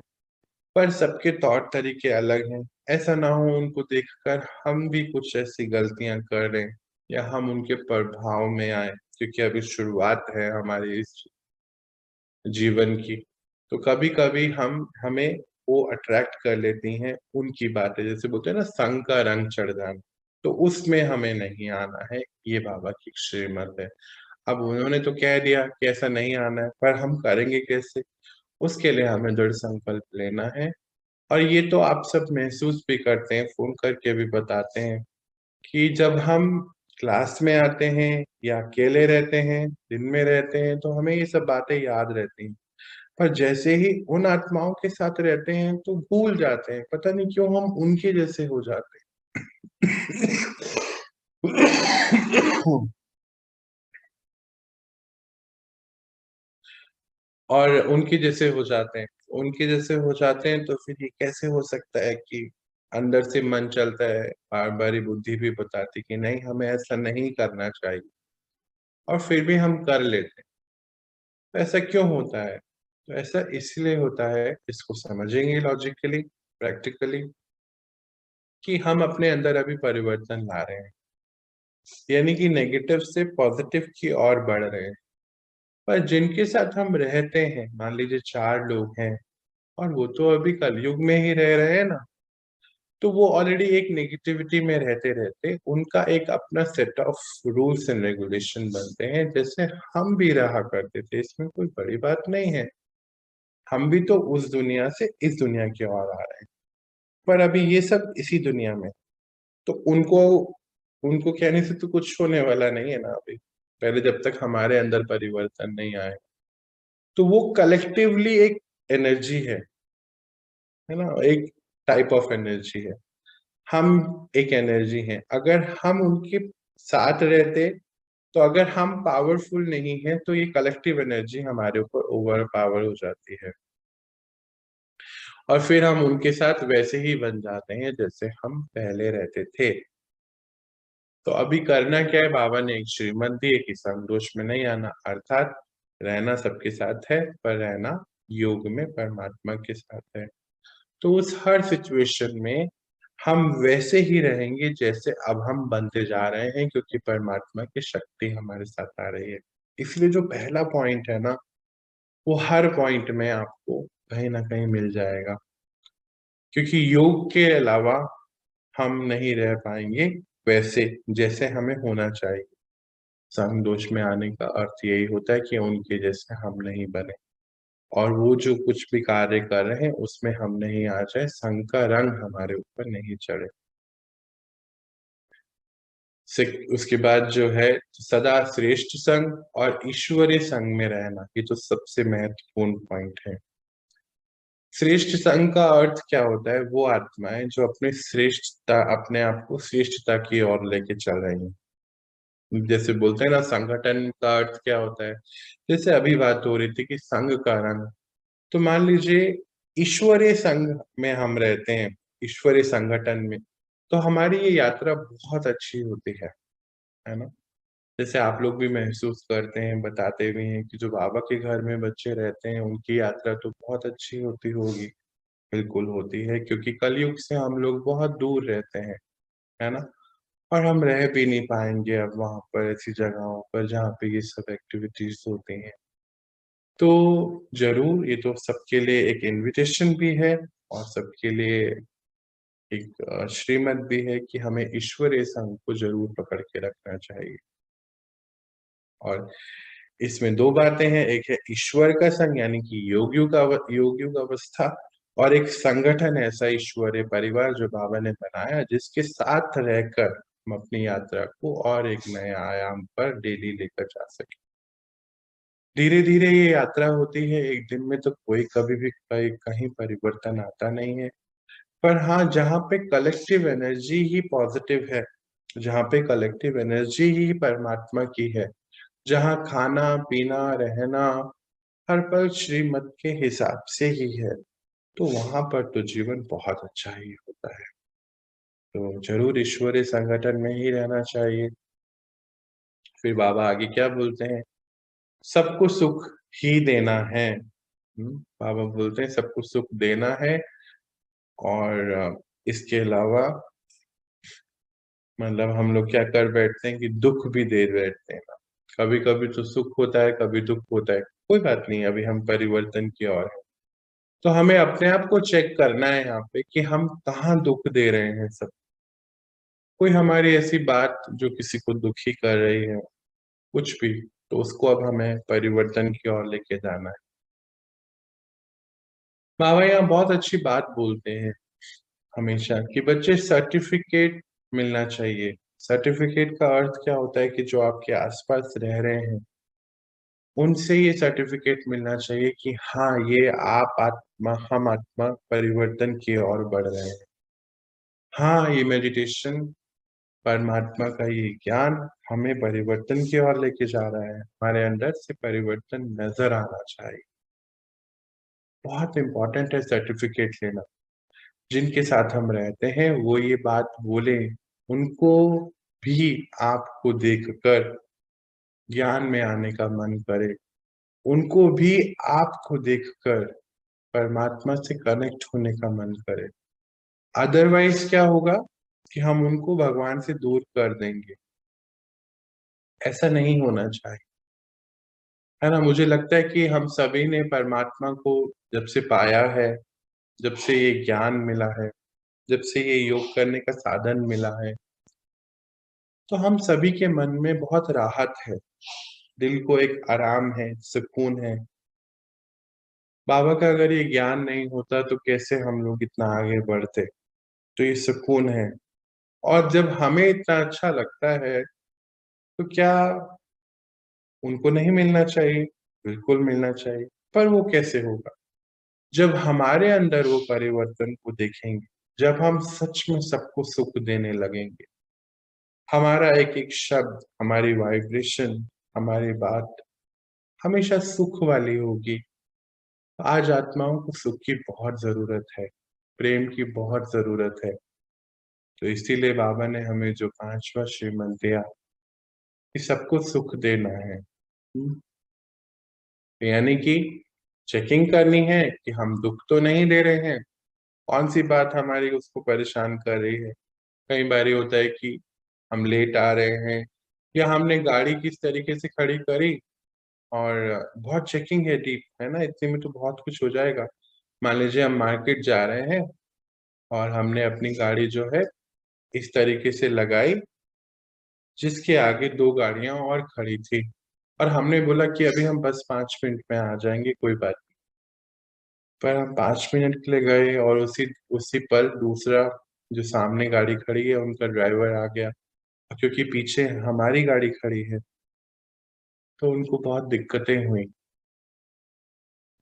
पर सबके तौर तरीके अलग हैं। ऐसा ना हो उनको देखकर हम भी कुछ ऐसी गलतियां कर रहे हैं, या हम उनके प्रभाव में आए, क्योंकि अभी शुरुआत है हमारी इस जीवन की। तो कभी कभी हमें वो अट्रैक्ट कर लेती हैं उनकी बातें, जैसे बोलते हैं ना, संग का रंग चढ़ जाना। तो उसमें हमें नहीं आना है, ये बाबा की श्रीमत है। अब उन्होंने तो कह दिया कि ऐसा नहीं आना है, पर हम करेंगे कैसे? उसके लिए हमें दृढ़ संकल्प लेना है। और ये तो आप सब महसूस भी करते हैं, फोन करके भी बताते हैं कि जब हम क्लास में आते हैं या अकेले रहते हैं, दिन में रहते हैं, तो हमें ये सब बातें याद रहती हैं। पर जैसे ही उन आत्माओं के साथ रहते हैं तो भूल जाते हैं, पता नहीं क्यों हम उनके जैसे हो जाते हैं। और उनके जैसे हो जाते हैं, उनके जैसे हो जाते हैं, तो फिर ये कैसे हो सकता है कि अंदर से मन चलता है, बार बार बुद्धि भी बताती कि नहीं, हमें ऐसा नहीं करना चाहिए, और फिर भी हम कर लेते हैं। तो ऐसा क्यों होता है? तो ऐसा इसलिए होता है, इसको समझेंगे लॉजिकली, प्रैक्टिकली, कि हम अपने अंदर अभी परिवर्तन ला रहे हैं, यानी कि नेगेटिव से पॉजिटिव की ओर बढ़ रहे हैं। पर जिनके साथ हम रहते हैं, मान लीजिए 4 लोग हैं, और वो तो अभी कलयुग में ही रह रहे हैं ना, तो वो ऑलरेडी एक नेगेटिविटी में रहते रहते उनका एक अपना set of rules and regulation बनते हैं, जैसे हम भी रहा करते थे। इसमें कोई बड़ी बात नहीं है, हम भी तो उस दुनिया से इस दुनिया की ओर आ रहे हैं, पर अभी ये सब इसी दुनिया में। तो उनको उनको कहने से तो कुछ होने वाला नहीं है ना अभी, पहले जब तक हमारे अंदर परिवर्तन नहीं आए। तो वो कलेक्टिवली एक एनर्जी है ना, एक टाइप ऑफ एनर्जी है। हम एक एनर्जी हैं, अगर हम उनके साथ रहते, तो अगर हम पावरफुल नहीं है तो ये कलेक्टिव एनर्जी हमारे ऊपर ओवर पावर हो जाती है, और फिर हम उनके साथ वैसे ही बन जाते हैं जैसे हम पहले रहते थे। तो अभी करना क्या है? बाबा ने एक श्रीमत दी है कि संतोष में नहीं आना, अर्थात रहना सबके साथ है, पर रहना योग में परमात्मा के साथ है। तो उस हर सिचुएशन में हम वैसे ही रहेंगे जैसे अब हम बनते जा रहे हैं, क्योंकि परमात्मा की शक्ति हमारे साथ आ रही है। इसलिए जो पहला पॉइंट है ना, वो हर पॉइंट में आपको कहीं ना कहीं मिल जाएगा, क्योंकि योग के अलावा हम नहीं रह पाएंगे वैसे जैसे हमें होना चाहिए। संतोष में आने का अर्थ यही होता है कि उनके जैसे हम नहीं बने, और वो जो कुछ भी कार्य कर रहे हैं उसमें हम नहीं आ जाए, संग का रंग हमारे ऊपर नहीं चढ़े। उसके बाद जो है, सदा श्रेष्ठ संग और ईश्वरीय संग में रहना, ये तो सबसे महत्वपूर्ण पॉइंट है। श्रेष्ठ संग का अर्थ क्या होता है? वो आत्माएं जो अपने श्रेष्ठता, अपने आप को श्रेष्ठता की ओर लेके चल रही हैं। जैसे बोलते हैं ना, संगठन का अर्थ क्या होता है? जैसे अभी बात हो रही थी कि संघ का रंग, तो मान लीजिए ईश्वरीय संघ में हम रहते हैं, ईश्वरीय संगठन में, तो हमारी ये यात्रा बहुत अच्छी होती है ना। जैसे आप लोग भी महसूस करते हैं, बताते भी हैं कि जो बाबा के घर में बच्चे रहते हैं उनकी यात्रा तो बहुत अच्छी होती होगी। बिल्कुल होती है, क्योंकि कलयुग से हम लोग बहुत दूर रहते हैं, है ना। और हम रह भी नहीं पाएंगे अब वहां पर, ऐसी जगहों पर जहाँ पे ये सब एक्टिविटीज होती हैं। तो जरूर, ये तो सबके लिए एक इनविटेशन भी है, और सबके लिए एक श्रीमत भी है कि हमें ईश्वरीय संग को जरूर पकड़ के रखना चाहिए। और इसमें 2 बातें हैं, एक है ईश्वर का संग, यानी कि योग अवस्था, और एक संगठन, ऐसा ईश्वरीय परिवार जो बाबा ने बनाया, जिसके साथ रहकर हम अपनी यात्रा को और एक नए आयाम पर डेली लेकर जा सके। धीरे धीरे ये यात्रा होती है, एक दिन में तो कोई कभी भी कहीं परिवर्तन आता नहीं है। पर हाँ, जहाँ पे कलेक्टिव एनर्जी ही पॉजिटिव है, जहाँ पे कलेक्टिव एनर्जी ही परमात्मा की है, जहाँ खाना पीना रहना हर पल श्रीमत के हिसाब से ही है, तो वहां पर तो जीवन बहुत अच्छा ही होता है। तो जरूर ईश्वरीय संगठन में ही रहना चाहिए। फिर बाबा आगे क्या बोलते हैं? सबको सुख ही देना है। बाबा बोलते हैं सबको सुख देना है, और इसके अलावा मतलब हम लोग क्या कर बैठते हैं कि दुख भी दे बैठते हैं ना। कभी कभी तो सुख होता है, कभी दुख होता है, कोई बात नहीं, अभी हम परिवर्तन की ओर हैं। तो हमें अपने आप को चेक करना है यहाँ पे कि हम कहाँ दुख दे रहे हैं सब। कोई हमारी ऐसी बात जो किसी को दुखी कर रही है, कुछ भी, तो उसको अब हमें परिवर्तन की ओर लेके जाना है। बाबा यहाँ बहुत अच्छी बात बोलते हैं हमेशा कि बच्चे सर्टिफिकेट मिलना चाहिए। सर्टिफिकेट का अर्थ क्या होता है कि जो आपके आसपास रह रहे हैं उनसे ये सर्टिफिकेट मिलना चाहिए कि हाँ, ये आप आत्मा, हम आत्मा परिवर्तन की ओर बढ़ रहे हैं। हाँ, ये मेडिटेशन, परमात्मा का ये ज्ञान हमें परिवर्तन की ओर लेके जा रहा है। हमारे अंदर से परिवर्तन नजर आना चाहिए। बहुत इंपॉर्टेंट है सर्टिफिकेट लेना। जिनके साथ हम रहते हैं वो ये बात बोले, उनको भी आपको देखकर ज्ञान में आने का मन करे, उनको भी आपको देखकर परमात्मा से कनेक्ट होने का मन करे। अदरवाइज क्या होगा कि हम उनको भगवान से दूर कर देंगे। ऐसा नहीं होना चाहिए, है ना। मुझे लगता है कि हम सभी ने परमात्मा को जब से पाया है, जब से ये ज्ञान मिला है, जब से ये योग करने का साधन मिला है, तो हम सभी के मन में बहुत राहत है, दिल को एक आराम है, सुकून है। बाबा का अगर ये ज्ञान नहीं होता तो कैसे हम लोग इतना आगे बढ़ते। तो ये सुकून है, और जब हमें इतना अच्छा लगता है तो क्या उनको नहीं मिलना चाहिए? बिल्कुल मिलना चाहिए। पर वो कैसे होगा? जब हमारे अंदर वो परिवर्तन को देखेंगे, जब हम सच में सबको सुख देने लगेंगे। हमारा एक एक शब्द, हमारी वाइब्रेशन, हमारी बात हमेशा सुख वाली होगी। आज आत्माओं को सुख की बहुत जरूरत है, प्रेम की बहुत जरूरत है। तो इसीलिए बाबा ने हमें जो 5वां श्रीमंत दिया कि सबको सुख देना है। यानी कि चेकिंग करनी है कि हम दुख तो नहीं दे रहे हैं, कौन सी बात हमारी उसको परेशान कर रही है। कई बार होता है कि हम लेट आ रहे हैं, या हमने गाड़ी किस तरीके से खड़ी करी, और बहुत चेकिंग है डीप, है ना। इतने में तो बहुत कुछ हो जाएगा। मान लीजिए हम मार्केट जा रहे हैं और हमने अपनी गाड़ी जो है इस तरीके से लगाई जिसके आगे 2 गाड़ियां और खड़ी थी, और हमने बोला कि अभी हम बस 5 मिनट में आ जाएंगे, कोई बात नहीं। पर हम 5 मिनट के लिए गए और उसी उसी पल दूसरा जो सामने गाड़ी खड़ी है उनका ड्राइवर आ गया, क्योंकि पीछे हमारी गाड़ी खड़ी है तो उनको बहुत दिक्कतें हुई।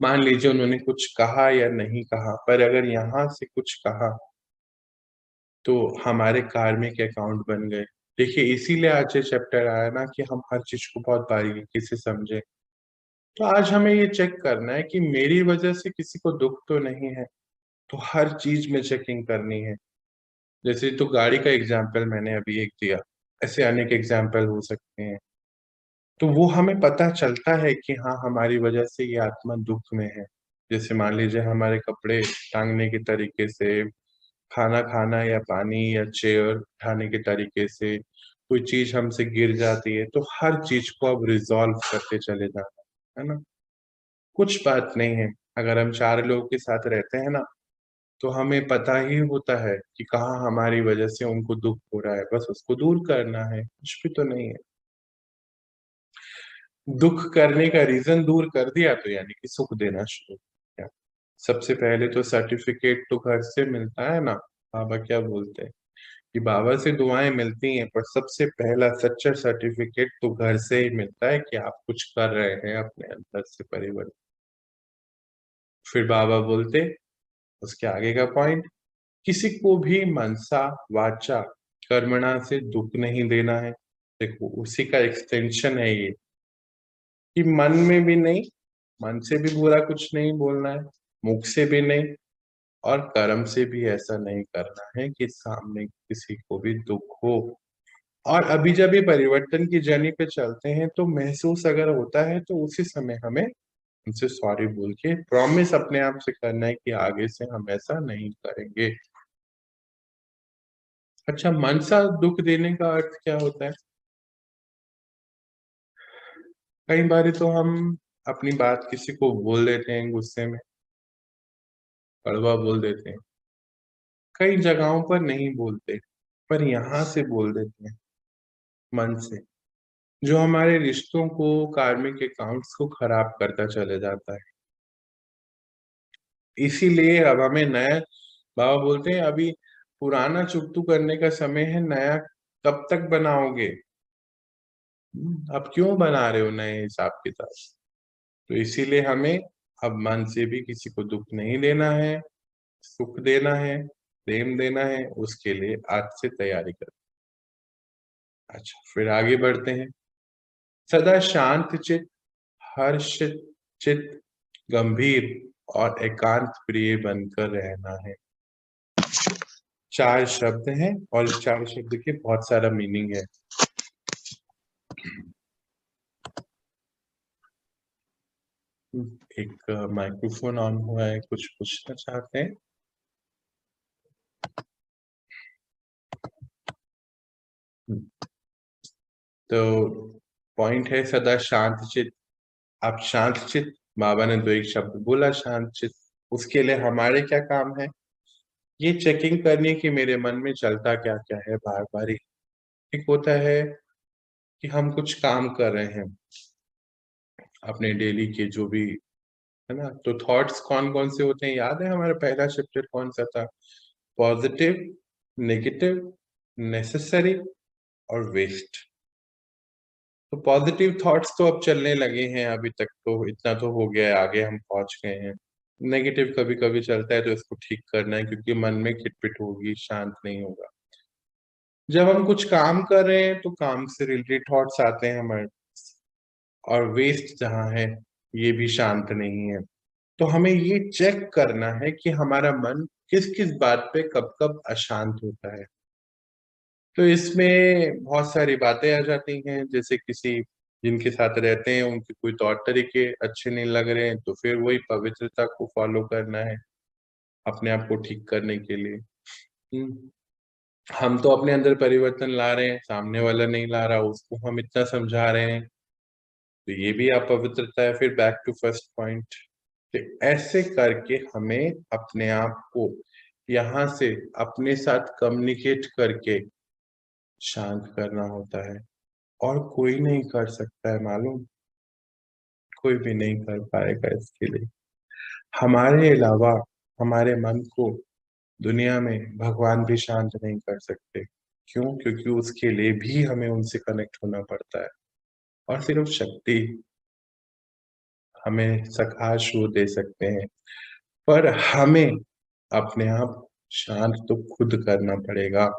मान लीजिए उन्होंने कुछ कहा या नहीं कहा, पर अगर यहाँ से कुछ कहा तो हमारे कार्मिक अकाउंट बन गए। देखिए, इसीलिए आज ये चैप्टर आया ना कि हम हर चीज को बहुत बारीकी से समझे। तो आज हमें ये चेक करना है कि मेरी वजह से किसी को दुख तो नहीं है। तो हर चीज में चेकिंग करनी है। जैसे तो गाड़ी का एग्जाम्पल मैंने अभी एक दिया, ऐसे अनेक एग्जाम्पल हो सकते हैं। तो वो हमें पता चलता है कि हाँ, हमारी वजह से ये आत्मा दुख में है। जैसे मान लीजिए हमारे कपड़े टांगने के तरीके से, खाना खाना या पानी या चेयर उठाने के तरीके से कोई चीज हमसे गिर जाती है, तो हर चीज को अब रिजॉल्व करते चले जाना है ना। कुछ बात नहीं है। अगर हम 4 लोगों के साथ रहते हैं ना, तो हमें पता ही होता है कि कहाँ हमारी वजह से उनको दुख हो रहा है, बस उसको दूर करना है, कुछ भी तो नहीं है। दुख करने का रीजन दूर कर दिया तो यानी कि सुख देना शुरू किया। सबसे पहले तो सर्टिफिकेट तो घर से मिलता है ना। बाबा क्या बोलते हैं कि बाबा से दुआएं मिलती हैं, पर सबसे पहला सच्चा सर्टिफिकेट तो घर से ही मिलता है कि आप कुछ कर रहे हैं अपने अंदर से परिवर्तन। फिर बाबा बोलते उसके आगे का पॉइंट, किसी को भी मनसा वाचा कर्मणा से दुख नहीं देना है। देखो, उसी का एक्सटेंशन है ये कि मन में भी नहीं, मन से भी बुरा कुछ नहीं बोलना है, मुख से भी नहीं, और कर्म से भी ऐसा नहीं करना है कि सामने किसी को भी दुख हो। और अभी जब ये परिवर्तन की जर्नी पे चलते हैं तो महसूस अगर होता है तो उसी समय हमें उनसे सॉरी बोल के प्रॉमिस अपने आप से करना है कि आगे से हम ऐसा नहीं करेंगे। अच्छा, मनसा दुख देने का अर्थ क्या होता है? कई बार तो हम अपनी बात किसी को बोल देते हैं गुस्से में, कड़वा बोल देते हैं। कई जगहों पर नहीं बोलते, पर यहाँ से बोल देते हैं मन से, जो हमारे रिश्तों को, कार्मिक अकाउंट्स को खराब करता चले जाता है। इसीलिए अब हमें नया, बाबा बोलते हैं अभी पुराना चुकतू करने का समय है, नया कब तक बनाओगे? अब क्यों बना रहे हो नए हिसाब किताब? तो इसीलिए हमें अब मन से भी किसी को दुख नहीं देना है, सुख देना है, प्रेम देना है, उसके लिए आज से तैयारी करें। अच्छा, फिर आगे बढ़ते हैं। सदा शांत चित, हर्षित चित, गंभीर और एकांत प्रिय बनकर रहना है। 4 शब्द हैं और इस 4 शब्द के बहुत सारा मीनिंग है। एक माइक्रोफोन ऑन हुआ है, कुछ पूछना चाहते हैं? तो पॉइंट है सदा शांत चित। आप शांत चित, बाबा ने 2 एक शब्द बोला शांत चित, उसके लिए हमारे क्या काम है? ये चेकिंग करनी कि मेरे मन में चलता क्या क्या है। बार बार एक होता है कि हम कुछ काम कर रहे हैं अपने डेली के जो भी है ना, तो थॉट्स कौन कौन से होते हैं? याद है हमारा पहला चैप्टर कौन सा था? पॉजिटिव, नेगेटिव, नेसेसरी और वेस्ट। तो पॉजिटिव थॉट्स तो अब चलने लगे हैं, अभी तक तो इतना तो हो गया है, आगे हम पहुंच गए हैं। नेगेटिव कभी कभी चलता है तो इसको ठीक करना है, क्योंकि मन में खिटपिट होगी, शांत नहीं होगा। जब हम कुछ काम कर रहे हैं तो काम से रिलेटेड थॉट्स आते हैं हमारे, और वेस्ट जहाँ है ये भी शांत नहीं है। तो हमें ये चेक करना है कि हमारा मन किस किस बात पे कब कब अशांत होता है। तो इसमें बहुत सारी बातें आ जाती हैं, जैसे किसी जिनके साथ रहते हैं उनके कोई तौर तरीके अच्छे नहीं लग रहे हैं, तो फिर वही पवित्रता को फॉलो करना है अपने आप को ठीक करने के लिए। हम तो अपने अंदर परिवर्तन ला रहे हैं, सामने वाला नहीं ला रहा, उसको हम इतना समझा रहे हैं, तो ये भी अपवित्रता है। फिर बैक टू फर्स्ट पॉइंट, ऐसे करके हमें अपने आप को यहाँ से अपने साथ कम्युनिकेट करके शांत करना होता है, और कोई नहीं कर सकता है मालूम, कोई भी नहीं कर पाएगा इसके लिए हमारे अलावा। हमारे मन को दुनिया में भगवान भी शांत नहीं कर सकते। क्यों? क्योंकि उसके लिए भी हमें उनसे कनेक्ट होना पड़ता है, और सिर्फ शक्ति हमें सकाश वो दे सकते हैं, पर हमें अपने आप शांत तो खुद करना पड़ेगा।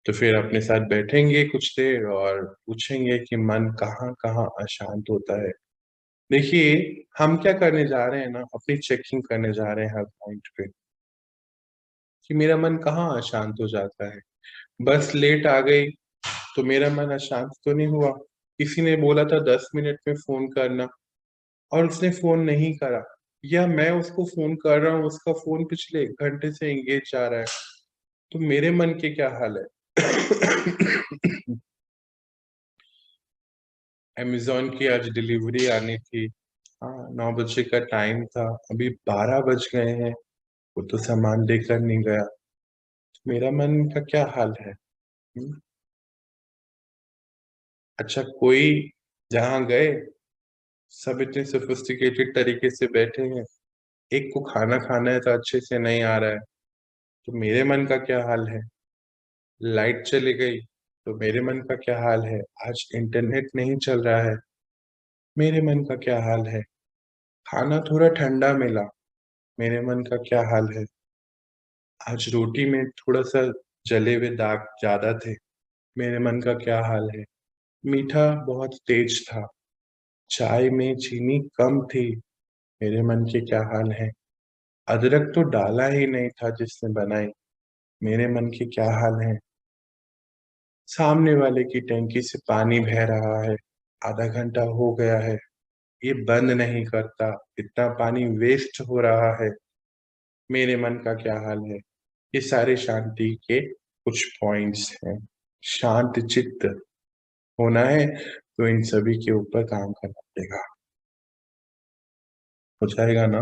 तो फिर अपने साथ बैठेंगे कुछ देर और पूछेंगे कि मन कहाँ कहाँ अशांत होता है। देखिए, हम क्या करने जा रहे हैं ना, अपनी चेकिंग करने जा रहे हैं हर पॉइंट पे कि मेरा मन कहाँ अशांत हो जाता है। बस लेट आ गई तो मेरा मन अशांत तो नहीं हुआ। किसी ने बोला था 10 मिनट में फोन करना, और उसने फोन नहीं करा, या मैं उसको फोन कर रहा हूँ, उसका फोन पिछले 1 घंटे से एंगेज जा रहा है, तो मेरे मन के क्या हाल है? अमेज़न की आज डिलीवरी आनी थी। हाँ, 9 बजे का टाइम था, अभी 12 बज गए हैं, वो तो सामान लेकर नहीं गया। तो मेरा मन का क्या हाल है? अच्छा, कोई जहाँ गए, सब इतने सोफिस्टिकेटेड तरीके से बैठे हैं, एक को खाना खाना है तो अच्छे से नहीं आ रहा है, तो मेरे मन का क्या हाल है? लाइट चली गई तो मेरे मन का क्या हाल है? आज इंटरनेट नहीं चल रहा है, मेरे मन का क्या हाल है? खाना थोड़ा ठंडा मिला, मेरे मन का क्या हाल है? आज रोटी में थोड़ा-सा जले हुए दाग ज़्यादा थे, मेरे मन का क्या हाल है? मीठा बहुत तेज था, चाय में चीनी कम थी, मेरे मन के क्या हाल है? अदरक तो डाला ही नहीं था जिसने बनाई, मेरे मन के क्या हाल है? सामने वाले की टैंकी से पानी बह रहा है, आधा घंटा हो गया है, ये बंद नहीं करता, इतना पानी वेस्ट हो रहा है, मेरे मन का क्या हाल है? ये सारे शांति के कुछ पॉइंट्स हैं। शांत चित्त होना है तो इन सभी के ऊपर काम करना पड़ेगा। हो जाएगा ना?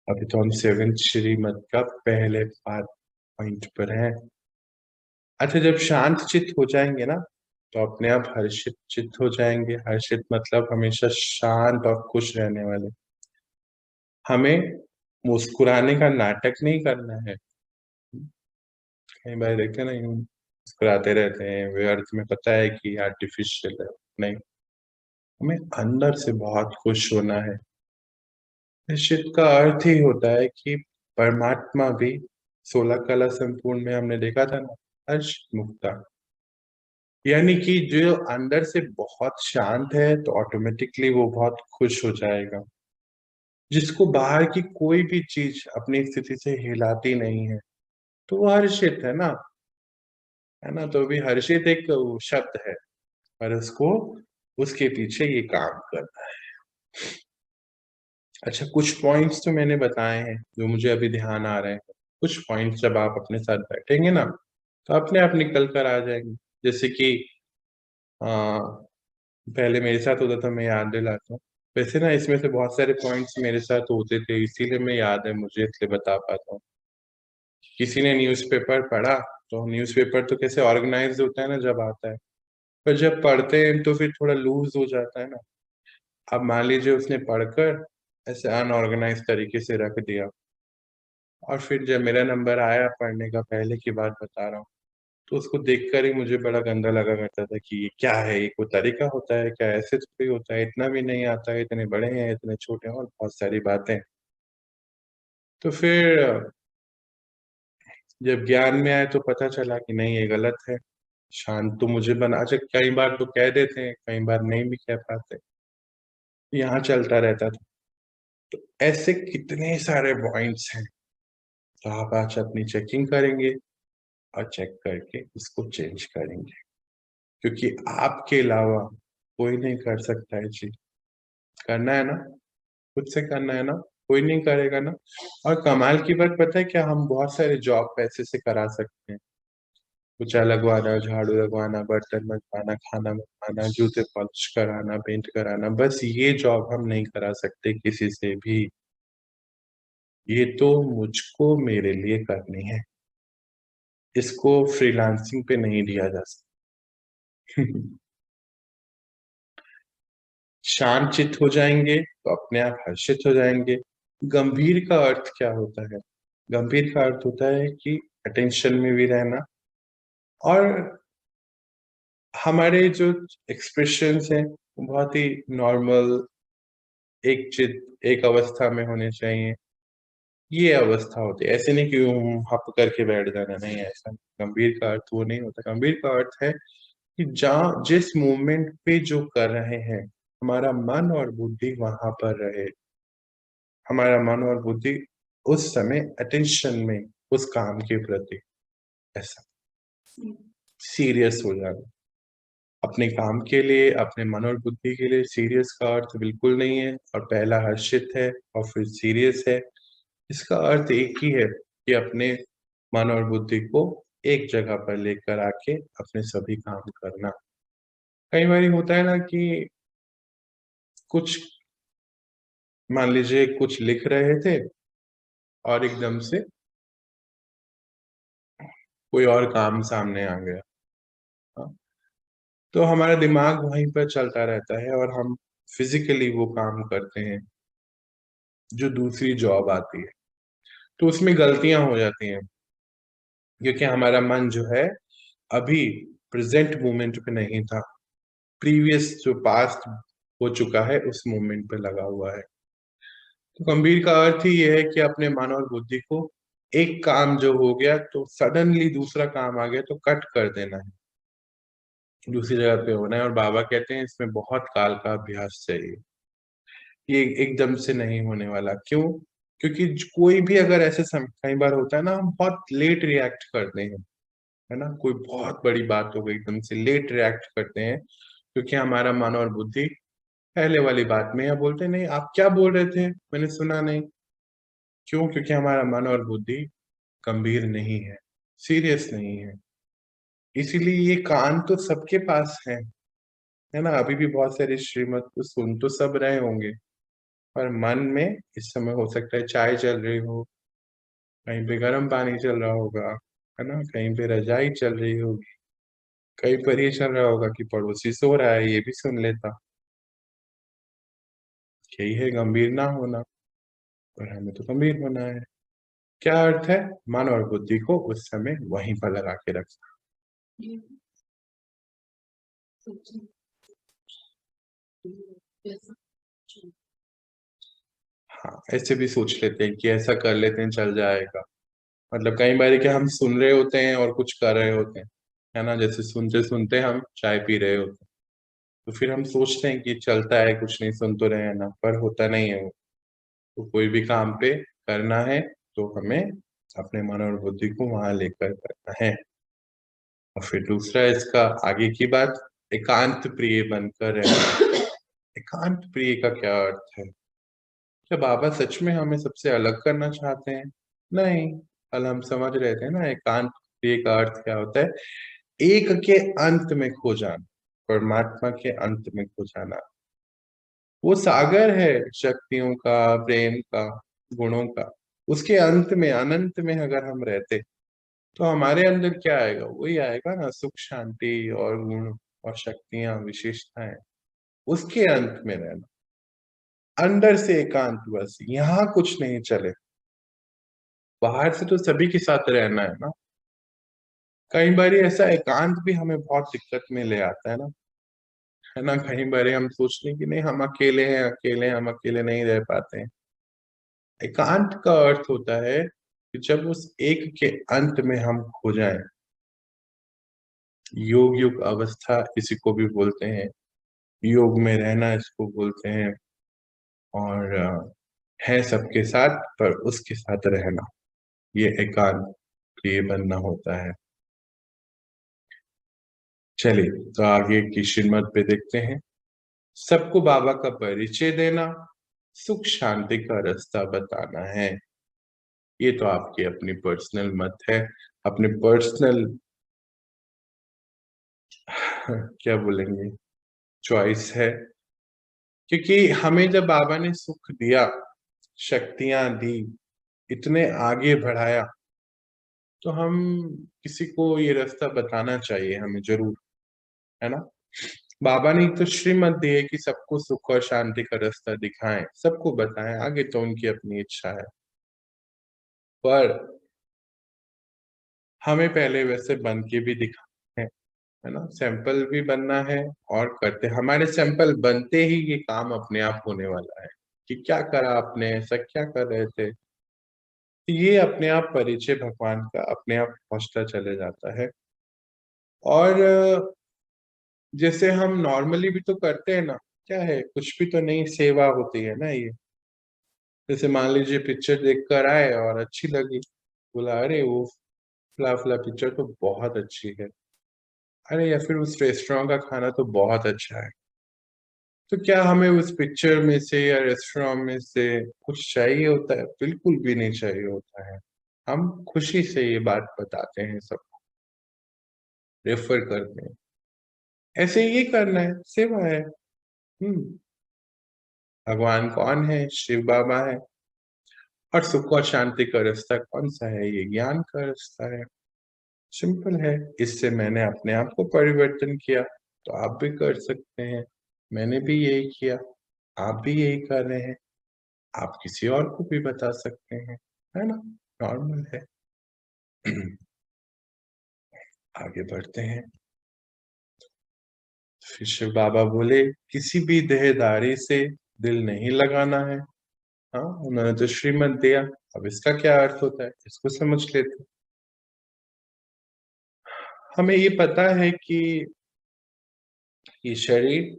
अभी तो हम 7th श्रीमत का पहले पार्ट पॉइंट पर हैं। अच्छा, जब शांत चित्त हो जाएंगे ना, तो अपने आप हर्षित चित्त हो जाएंगे। हर्षित मतलब हमेशा शांत और खुश रहने वाले। हमें मुस्कुराने का नाटक नहीं करना है। कई बार देखते हैं ना, यूं मुस्कुराते रहते हैं, व्यर्थ में, पता है कि आर्टिफिशियल है। नहीं, हमें अंदर से बहुत खुश होना है। निश्चित का अर्थ ही होता है कि परमात्मा भी 16 कला संपूर्ण में हमने देखा था ना, हर्ष मुक्ता, यानी कि जो अंदर से बहुत शांत है तो ऑटोमेटिकली वो बहुत खुश हो जाएगा। जिसको बाहर की कोई भी चीज अपनी स्थिति से हिलाती नहीं है, तो वो हर्षित है ना, है ना। तो भी हर्षित एक शब्द है, पर उसको, उसके पीछे ये काम करना है। अच्छा, कुछ पॉइंट्स तो मैंने बताए हैं जो मुझे अभी ध्यान आ रहे हैं। कुछ पॉइंट्स जब आप अपने साथ बैठेंगे ना, तो अपने आप निकल कर आ जाएंगे। जैसे कि पहले मेरे साथ होता था, मैं याद दिलाता हूँ। वैसे ना, इसमें से बहुत सारे पॉइंट्स मेरे साथ होते थे, इसीलिए मैं याद है मुझे, इसलिए बता पाता हूँ। किसी ने न्यूज़पेपर पढ़ा, तो न्यूज़पेपर तो कैसे ऑर्गेनाइज होता है ना जब आता है, पर जब पढ़ते हैं तो फिर थोड़ा लूज हो जाता है ना। अब मान लीजिए उसने पढ़कर ऐसे अनऑर्गेनाइज तरीके से रख दिया, और फिर जब मेरा नंबर आया पढ़ने का, पहले की बात बता रहा हूँ, तो उसको देखकर ही मुझे बड़ा गंदा लगा करता था कि ये क्या है, ये कोई तरीका होता है क्या, ऐसे थोड़ी होता है, इतना भी नहीं आता है, इतने बड़े हैं, इतने छोटे हैं, और बहुत सारी बातें। तो फिर जब ज्ञान में आए तो पता चला कि नहीं, ये गलत है। शांत तो मुझे बना, अच्छा कई बार तो कह देते हैं, कई बार नहीं भी कह पाते, यहाँ चलता रहता था। तो ऐसे कितने सारे पॉइंट्स हैं, तो आप आज अपनी चेकिंग करेंगे और चेक करके इसको चेंज करेंगे, क्योंकि आपके अलावा कोई नहीं कर सकता है जी। करना है ना, खुद से करना है ना, कोई नहीं करेगा ना। और कमाल की बात पता है क्या, हम बहुत सारे जॉब पैसे से करा सकते हैं। पोछा लगवाना, झाड़ू लगवाना, बर्तन मंजवाना, खाना बनवाना, जूते पॉलिश कराना, पेंट कराना, बस ये जॉब हम नहीं करा सकते किसी से भी। ये तो मुझको मेरे लिए करनी है, इसको फ्रीलांसिंग पे नहीं दिया जा सकता। शांत चित्त हो जाएंगे तो अपने आप हर्षित हो जाएंगे। गंभीर का अर्थ क्या होता है? गंभीर का अर्थ होता है कि अटेंशन में भी रहना, और हमारे जो एक्सप्रेशंस हैं वो बहुत ही नॉर्मल, एक चित्त, एक अवस्था में होने चाहिए। ये अवस्था होती है, ऐसे नहीं कि हप करके बैठ जाना, नहीं, ऐसा नहीं। गंभीर का अर्थ वो नहीं होता। गंभीर का अर्थ है कि जहाँ जिस मोमेंट पे जो कर रहे हैं, हमारा मन और बुद्धि वहां पर रहे। हमारा मन और बुद्धि उस समय अटेंशन में, उस काम के प्रति, ऐसा सीरियस हो जाना। अपने काम के लिए, अपने मन और बुद्धि के लिए सीरियस का अर्थ बिल्कुल नहीं है। और पहला हर्षित है और फिर सीरियस है, इसका अर्थ एक ही है कि अपने मन और बुद्धि को एक जगह पर लेकर आके अपने सभी काम करना। कई बार होता है ना कि कुछ, मान लीजिए कुछ लिख रहे थे और एकदम से कोई और काम सामने आ गया, हाँ, तो हमारा दिमाग वहीं पर चलता रहता है और हम फिजिकली वो काम करते हैं जो दूसरी जॉब आती है। तो उसमें गलतियां हो जाती हैं, क्योंकि हमारा मन जो है अभी प्रेजेंट मोमेंट पे नहीं था, प्रीवियस जो पास्ट हो चुका है उस मोमेंट पे लगा हुआ है। तो गंभीर का अर्थ ही ये है कि अपने मन और बुद्धि को, एक काम जो हो गया तो सडनली दूसरा काम आ गया तो कट कर देना है, दूसरी जगह पे होना है। और बाबा कहते हैं इसमें बहुत काल का अभ्यास चाहिए, ये एकदम से नहीं होने वाला। क्यों? क्योंकि कोई भी अगर ऐसे समय, कई बार होता है ना, हम बहुत लेट रिएक्ट करते हैं, है ना, कोई बहुत बड़ी बात हो गई, एकदम से लेट रिएक्ट करते हैं, क्योंकि हमारा मन और बुद्धि पहले वाली बात में, या बोलते नहीं आप क्या बोल रहे थे, मैंने सुना नहीं। क्यों? क्योंकि हमारा मन और बुद्धि गंभीर नहीं है, सीरियस नहीं है। इसीलिए ये कान तो सबके पास है ना, अभी भी बहुत सारे श्रीमत को सुन तो सब रहे होंगे, पर मन में इस समय हो सकता है चाय चल रही हो, कहीं पे गर्म पानी चल रहा होगा, है ना, कहीं पे रजाई चल रही होगी, कहीं पर ये चल रहा होगा कि पड़ोसी सो रहा है, ये भी सुन लेता। यही है गंभीर ना होना, पर हमें तो गंभीर होना है। क्या अर्थ है? मन और बुद्धि को उस समय वहीं पर लगा के रखना। हाँ, ऐसे भी सोच लेते हैं कि ऐसा कर लेते हैं चल जाएगा। मतलब कई बार क्या, हम सुन रहे होते हैं और कुछ कर रहे होते हैं, है ना, जैसे सुनते सुनते हम चाय पी रहे होते हैं, तो फिर हम सोचते हैं कि चलता है, कुछ नहीं, सुन तो रहे हैं ना, पर होता नहीं है वो। तो कोई भी काम पे करना है तो हमें अपने मन और बुद्धि को वहां लेकर करना है। और फिर दूसरा इसका आगे की बात, एकांत प्रिय बनकर रहना। एकांत प्रिय का क्या अर्थ है? क्या बाबा सच में हमें सबसे अलग करना चाहते हैं? नहीं। कल हम समझ रहे थे ना, एकांत प्रिय का अर्थ क्या होता है? एक के अंत में खो जाना, परमात्मा के अंत में खो जाना। वो सागर है शक्तियों का, प्रेम का, गुणों का। उसके अंत में, अनंत में अगर हम रहते तो हमारे अंदर क्या आएगा? वही आएगा ना, सुख, शांति और गुण और शक्तियां, विशेषताएं। उसके अंत में रहना, अंदर से एकांत, बस यहाँ कुछ नहीं चले। बाहर से तो सभी के साथ रहना है ना। कई बार ऐसा एकांत भी हमें बहुत दिक्कत में ले आता है ना। कई बार हम सोचते हैं कि नहीं, हम अकेले हैं, अकेले हैं, हम अकेले नहीं रह पाते हैं। एकांत का अर्थ होता है कि जब उस एक के अंत में हम खो जाएं। योग युग अवस्था इसी को भी बोलते हैं, योग में रहना इसको बोलते हैं। और है सबके साथ पर उसके साथ रहना, ये एकांत प्रिय बनना होता है। चलिए, तो आगे की श्रीमत पे देखते हैं। सबको बाबा का परिचय देना, सुख शांति का रास्ता बताना है। ये तो आपकी अपनी पर्सनल मत है, अपने पर्सनल क्या बोलेंगे, चॉइस है। क्योंकि हमें जब बाबा ने सुख दिया, शक्तियां दी, इतने आगे बढ़ाया, तो हम किसी को ये रास्ता बताना चाहिए हमें जरूर, है ना। बाबा ने तो श्रीमत दी है कि सबको सुख और शांति का रास्ता दिखाएं, सबको बताएं, आगे तो उनकी अपनी इच्छा है। पर हमें पहले वैसे बन के भी दिखाना है ना, सैंपल भी बनना है। और करते हमारे सैंपल बनते ही ये काम अपने आप होने वाला है कि क्या करा आपने, ऐसा क्या कर रहे थे। तो ये अपने आप परिचय भगवान का अपने आप पहुंचता चले जाता है। और जैसे हम नॉर्मली भी तो करते हैं ना, क्या है, कुछ भी तो नहीं, सेवा होती है ना ये। जैसे मान लीजिए पिक्चर देख कर आए और अच्छी लगी, बोला अरे वो फला फला पिक्चर तो बहुत अच्छी है, अरे या फिर उस रेस्टोरेंट का खाना तो बहुत अच्छा है। तो क्या हमें उस पिक्चर में से या रेस्टोरेंट में से कुछ चाहिए होता है? बिल्कुल भी नहीं चाहिए होता है। हम खुशी से ये बात बताते हैं, सबको रेफर करते हैं। ऐसे ये करना है, सेवा है। भगवान कौन है? शिव बाबा है। और सुख और शांति का रास्ता कौन सा है? ये ज्ञान का रास्ता है। सिंपल है। इससे मैंने अपने आप को परिवर्तन किया, तो आप भी कर सकते हैं। मैंने भी यही किया, आप भी यही कर रहे हैं, आप किसी और को भी बता सकते हैं, है ना। नॉर्मल है। आगे बढ़ते हैं। फिर शिव बाबा बोले, किसी भी देहधारी से दिल नहीं लगाना है। हाँ, उन्होंने तो श्रीमत दिया। अब इसका क्या अर्थ होता है, इसको समझ लेते हैं। हमें ये पता है कि ये शरीर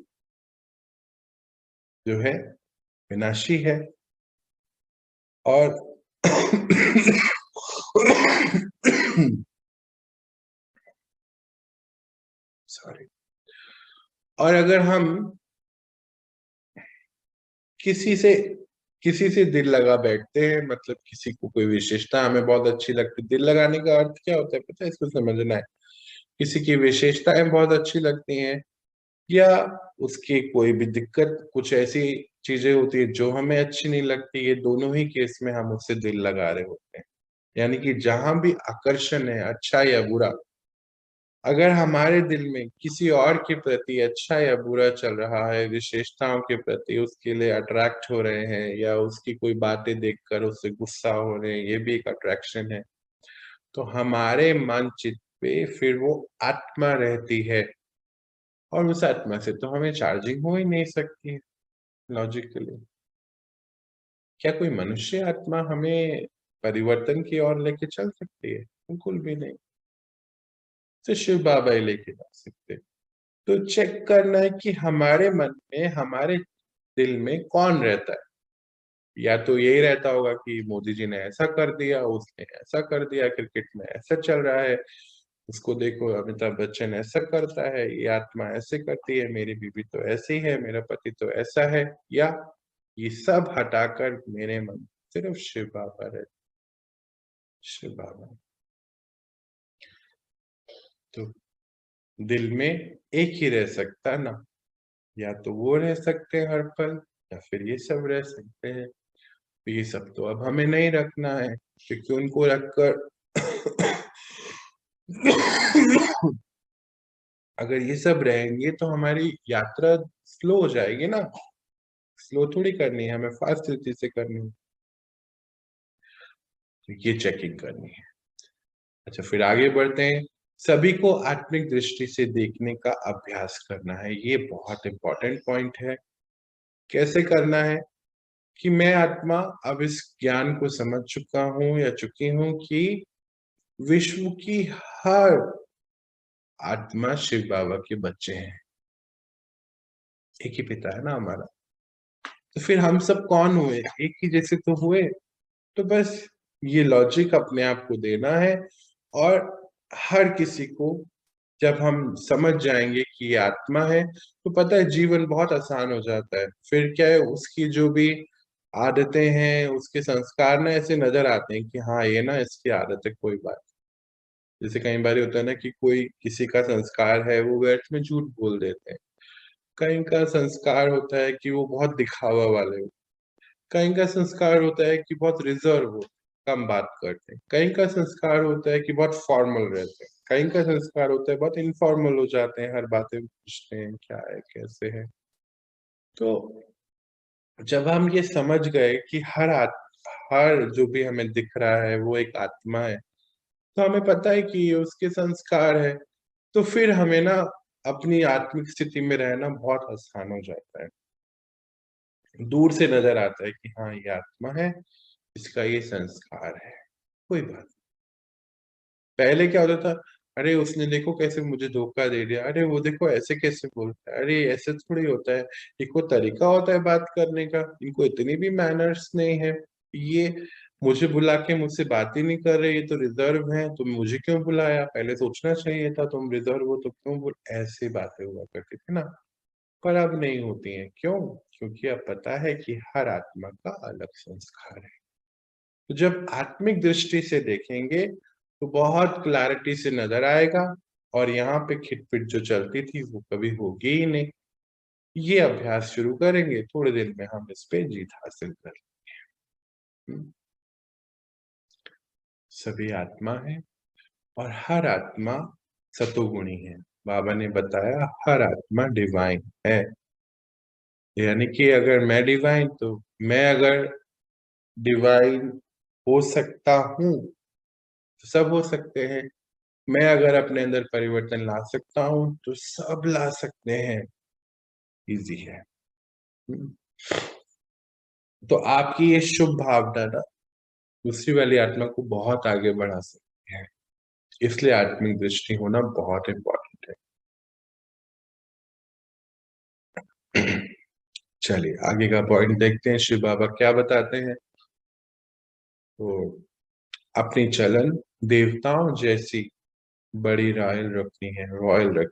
जो है विनाशी है। और सॉरी। और अगर हम किसी से किसी से दिल लगा बैठते हैं, मतलब किसी को कोई विशेषता हमें बहुत अच्छी लगती है। दिल लगाने का अर्थ क्या होता है पता है? इसको समझना है। किसी की विशेषताएं बहुत अच्छी लगती हैं, या उसकी कोई भी दिक्कत, कुछ ऐसी चीजें होती है जो हमें अच्छी नहीं लगती, ये दोनों ही केस में हम उससे दिल लगा रहे होते हैं। यानी कि जहां भी आकर्षण है, अच्छा या बुरा, अगर हमारे दिल में किसी और के प्रति अच्छा या बुरा चल रहा है, विशेषताओं के प्रति उसके लिए अट्रैक्ट हो रहे हैं, या उसकी कोई बातें देखकर उससे गुस्सा हो रहे हैं, ये भी एक अट्रैक्शन है, तो हमारे मन चित्त पे फिर वो आत्मा रहती है, और उस आत्मा से तो हमें चार्जिंग हो ही नहीं सकती है लॉजिकली। क्या कोई मनुष्य आत्मा हमें परिवर्तन की ओर लेके चल सकती है? बिल्कुल भी नहीं। तो शिव बाबा ही लेके जा सकते। तो चेक करना है कि हमारे मन में, हमारे दिल में कौन रहता है। या तो यही रहता होगा कि मोदी जी ने ऐसा कर दिया, उसने ऐसा कर दिया, क्रिकेट में ऐसा चल रहा है, उसको देखो अमिताभ बच्चन ऐसा करता है, ये आत्मा ऐसे करती है, मेरी बीवी तो ऐसी है, मेरा पति तो ऐसा है। या ये सब हटाकर मेरे मन में सिर्फ शिव बाबा रहते, शिव बाबा। तो दिल में एक ही रह सकता ना, या तो वो रह सकते हैं हर पल, या फिर ये सब रह सकते हैं। तो ये सब तो अब हमें नहीं रखना है, क्योंकि उनको रखकर अगर ये सब रहेंगे तो हमारी यात्रा स्लो हो जाएगी ना। स्लो थोड़ी करनी है, हमें फास्ट तरीके से करनी है। तो ये चेकिंग करनी है। अच्छा, फिर आगे बढ़ते हैं। सभी को आत्मिक दृष्टि से देखने का अभ्यास करना है। ये बहुत इंपॉर्टेंट पॉइंट है। कैसे करना है? कि मैं आत्मा अब इस ज्ञान को समझ चुका हूं या चुकी हूं कि विश्व की हर आत्मा शिव बाबा के बच्चे हैं। एक ही पिता है ना हमारा। तो फिर हम सब कौन हुए? एक ही जैसे तो हुए। तो बस ये लॉजिक अपने आप को देना है, और हर किसी को जब हम समझ जाएंगे कि ये आत्मा है, तो पता है जीवन बहुत आसान हो जाता है। फिर क्या है, उसकी जो भी आदतें हैं, उसके संस्कार ना ऐसे नजर आते हैं कि हाँ ये ना इसकी आदत है, कोई बात। जैसे कई बार होता है ना कि कोई किसी का संस्कार है, वो व्यर्थ में झूठ बोल देते हैं। कहीं का संस्कार होता है कि वो बहुत दिखावा वाले हो, कहीं का संस्कार होता है कि बहुत रिजर्व हो, कम बात करते हैं, कहीं का संस्कार होता है कि बहुत फॉर्मल रहते हैं, कहीं का संस्कार होता है बहुत इनफॉर्मल हो जाते हैं, हर बातें पूछते हैं क्या है कैसे है। तो जब हम ये समझ गए कि हर जो भी हमें दिख रहा है वो एक आत्मा है, तो हमें पता है कि ये उसके संस्कार है, तो फिर हमें ना अपनी आत्मिक स्थिति में रहना बहुत आसान हो जाता है। दूर से नजर आता है कि हाँ ये आत्मा है, इसका ये संस्कार है, कोई बात नहीं। पहले क्या होता था, अरे उसने देखो कैसे मुझे धोखा दे दिया, अरे वो देखो ऐसे कैसे बोलता है, अरे ऐसे थोड़ी होता है, एक वो तरीका होता है बात करने का, इनको इतनी भी मैनर्स नहीं है, ये मुझे बुला के मुझसे बात ही नहीं कर रहे, ये तो रिजर्व है, तुम मुझे क्यों बुलाया, पहले सोचना चाहिए था, तुम रिजर्व हो तो क्यों बोल। ऐसी बातें हुआ करती थी ना। पर अब नहीं होती हैं। क्यों? क्योंकि अब पता है कि हर आत्मा का अलग संस्कार है। तो जब आत्मिक दृष्टि से देखेंगे तो बहुत क्लैरिटी से नजर आएगा, और यहाँ पे खिटपिट जो चलती थी वो कभी होगी ही नहीं। ये अभ्यास शुरू करेंगे, थोड़े दिन में हम इस पे जीत हासिल कर लेंगे। सभी आत्मा है, और हर आत्मा सतोगुणी है। बाबा ने बताया हर आत्मा डिवाइन है। यानी कि अगर मैं डिवाइन, तो मैं अगर डिवाइन हो सकता हूँ तो सब हो सकते हैं। मैं अगर अपने अंदर परिवर्तन ला सकता हूँ तो सब ला सकते हैं। इजी है। हम्म। तो आपकी ये शुभ भावना ना दूसरी वाली आत्मा को बहुत आगे बढ़ा सकती है। इसलिए आत्मिक दृष्टि होना बहुत इंपॉर्टेंट है। चलिए आगे का पॉइंट देखते हैं, शिव बाबा क्या बताते हैं। तो अपनी चलन देवताओं जैसी बड़ी रॉयल रखनी है, रॉयल रख।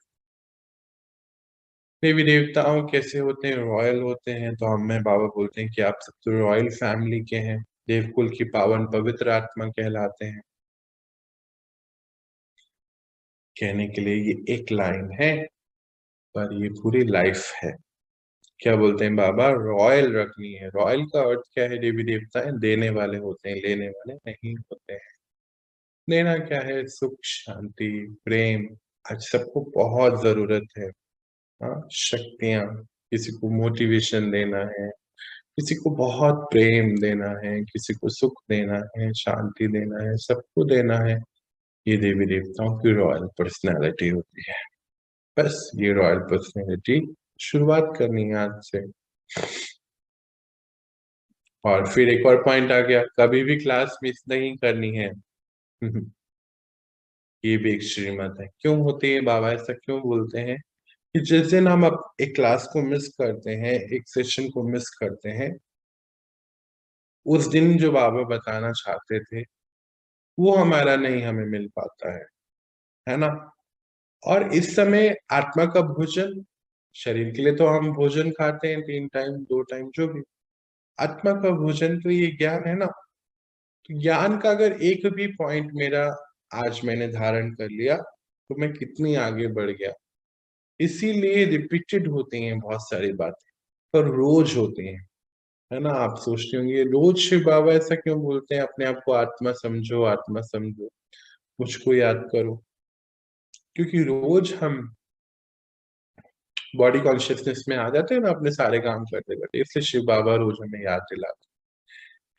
देवी देवताओं कैसे होते हैं? रॉयल होते हैं। तो हमें बाबा बोलते हैं कि आप सब तो रॉयल फैमिली के हैं, देवकुल की पावन पवित्र आत्मा कहलाते हैं। कहने के लिए ये एक लाइन है, पर ये पूरी लाइफ है। क्या बोलते हैं बाबा? रॉयल रखनी है। रॉयल का अर्थ क्या है? देवी देवता है देने वाले होते हैं, लेने वाले नहीं होते हैं। देना क्या है? सुख, शांति, प्रेम। आज सबको बहुत जरूरत है। हाँ, शक्तियां, किसी को मोटिवेशन देना है, किसी को बहुत प्रेम देना है, किसी को सुख देना है, शांति देना है, सबको देना है। ये देवी देवताओं की रॉयल पर्सनैलिटी होती है। बस ये रॉयल पर्सनैलिटी शुरुआत करनी है आज से। और फिर एक और पॉइंट आ गया, कभी भी क्लास मिस नहीं करनी है। ये भी एक श्रीमत है। क्यों होती है? बाबा ऐसा क्यों बोलते हैं कि जिस दिन हम एक क्लास को मिस करते हैं, एक सेशन को मिस करते हैं, उस दिन जो बाबा बताना चाहते थे वो हमारा नहीं हमें मिल पाता है ना। और इस समय आत्मा का भोजन, शरीर के लिए तो हम भोजन खाते हैं 3 टाइम 2 टाइम जो भी, आत्मा का भोजन तो ये ज्ञान है ना। तो ज्ञान का अगर एक भी पॉइंट मेरा आज मैंने धारण कर लिया तो मैं कितनी आगे बढ़ गया। इसीलिए रिपीटेड होती हैं बहुत सारी बातें, पर रोज होती हैं, है ना। आप सोचते होंगे रोज शिव बाबा ऐसा क्यों बोलते हैं, अपने आप को आत्मा समझो, आत्मा समझो, मुझको याद करो। क्योंकि रोज हम बॉडी कॉन्शियसनेस में आ जाते हैं ना अपने सारे काम करते करते, इसलिए शिव बाबा रोज हमें याद दिलाते हैं।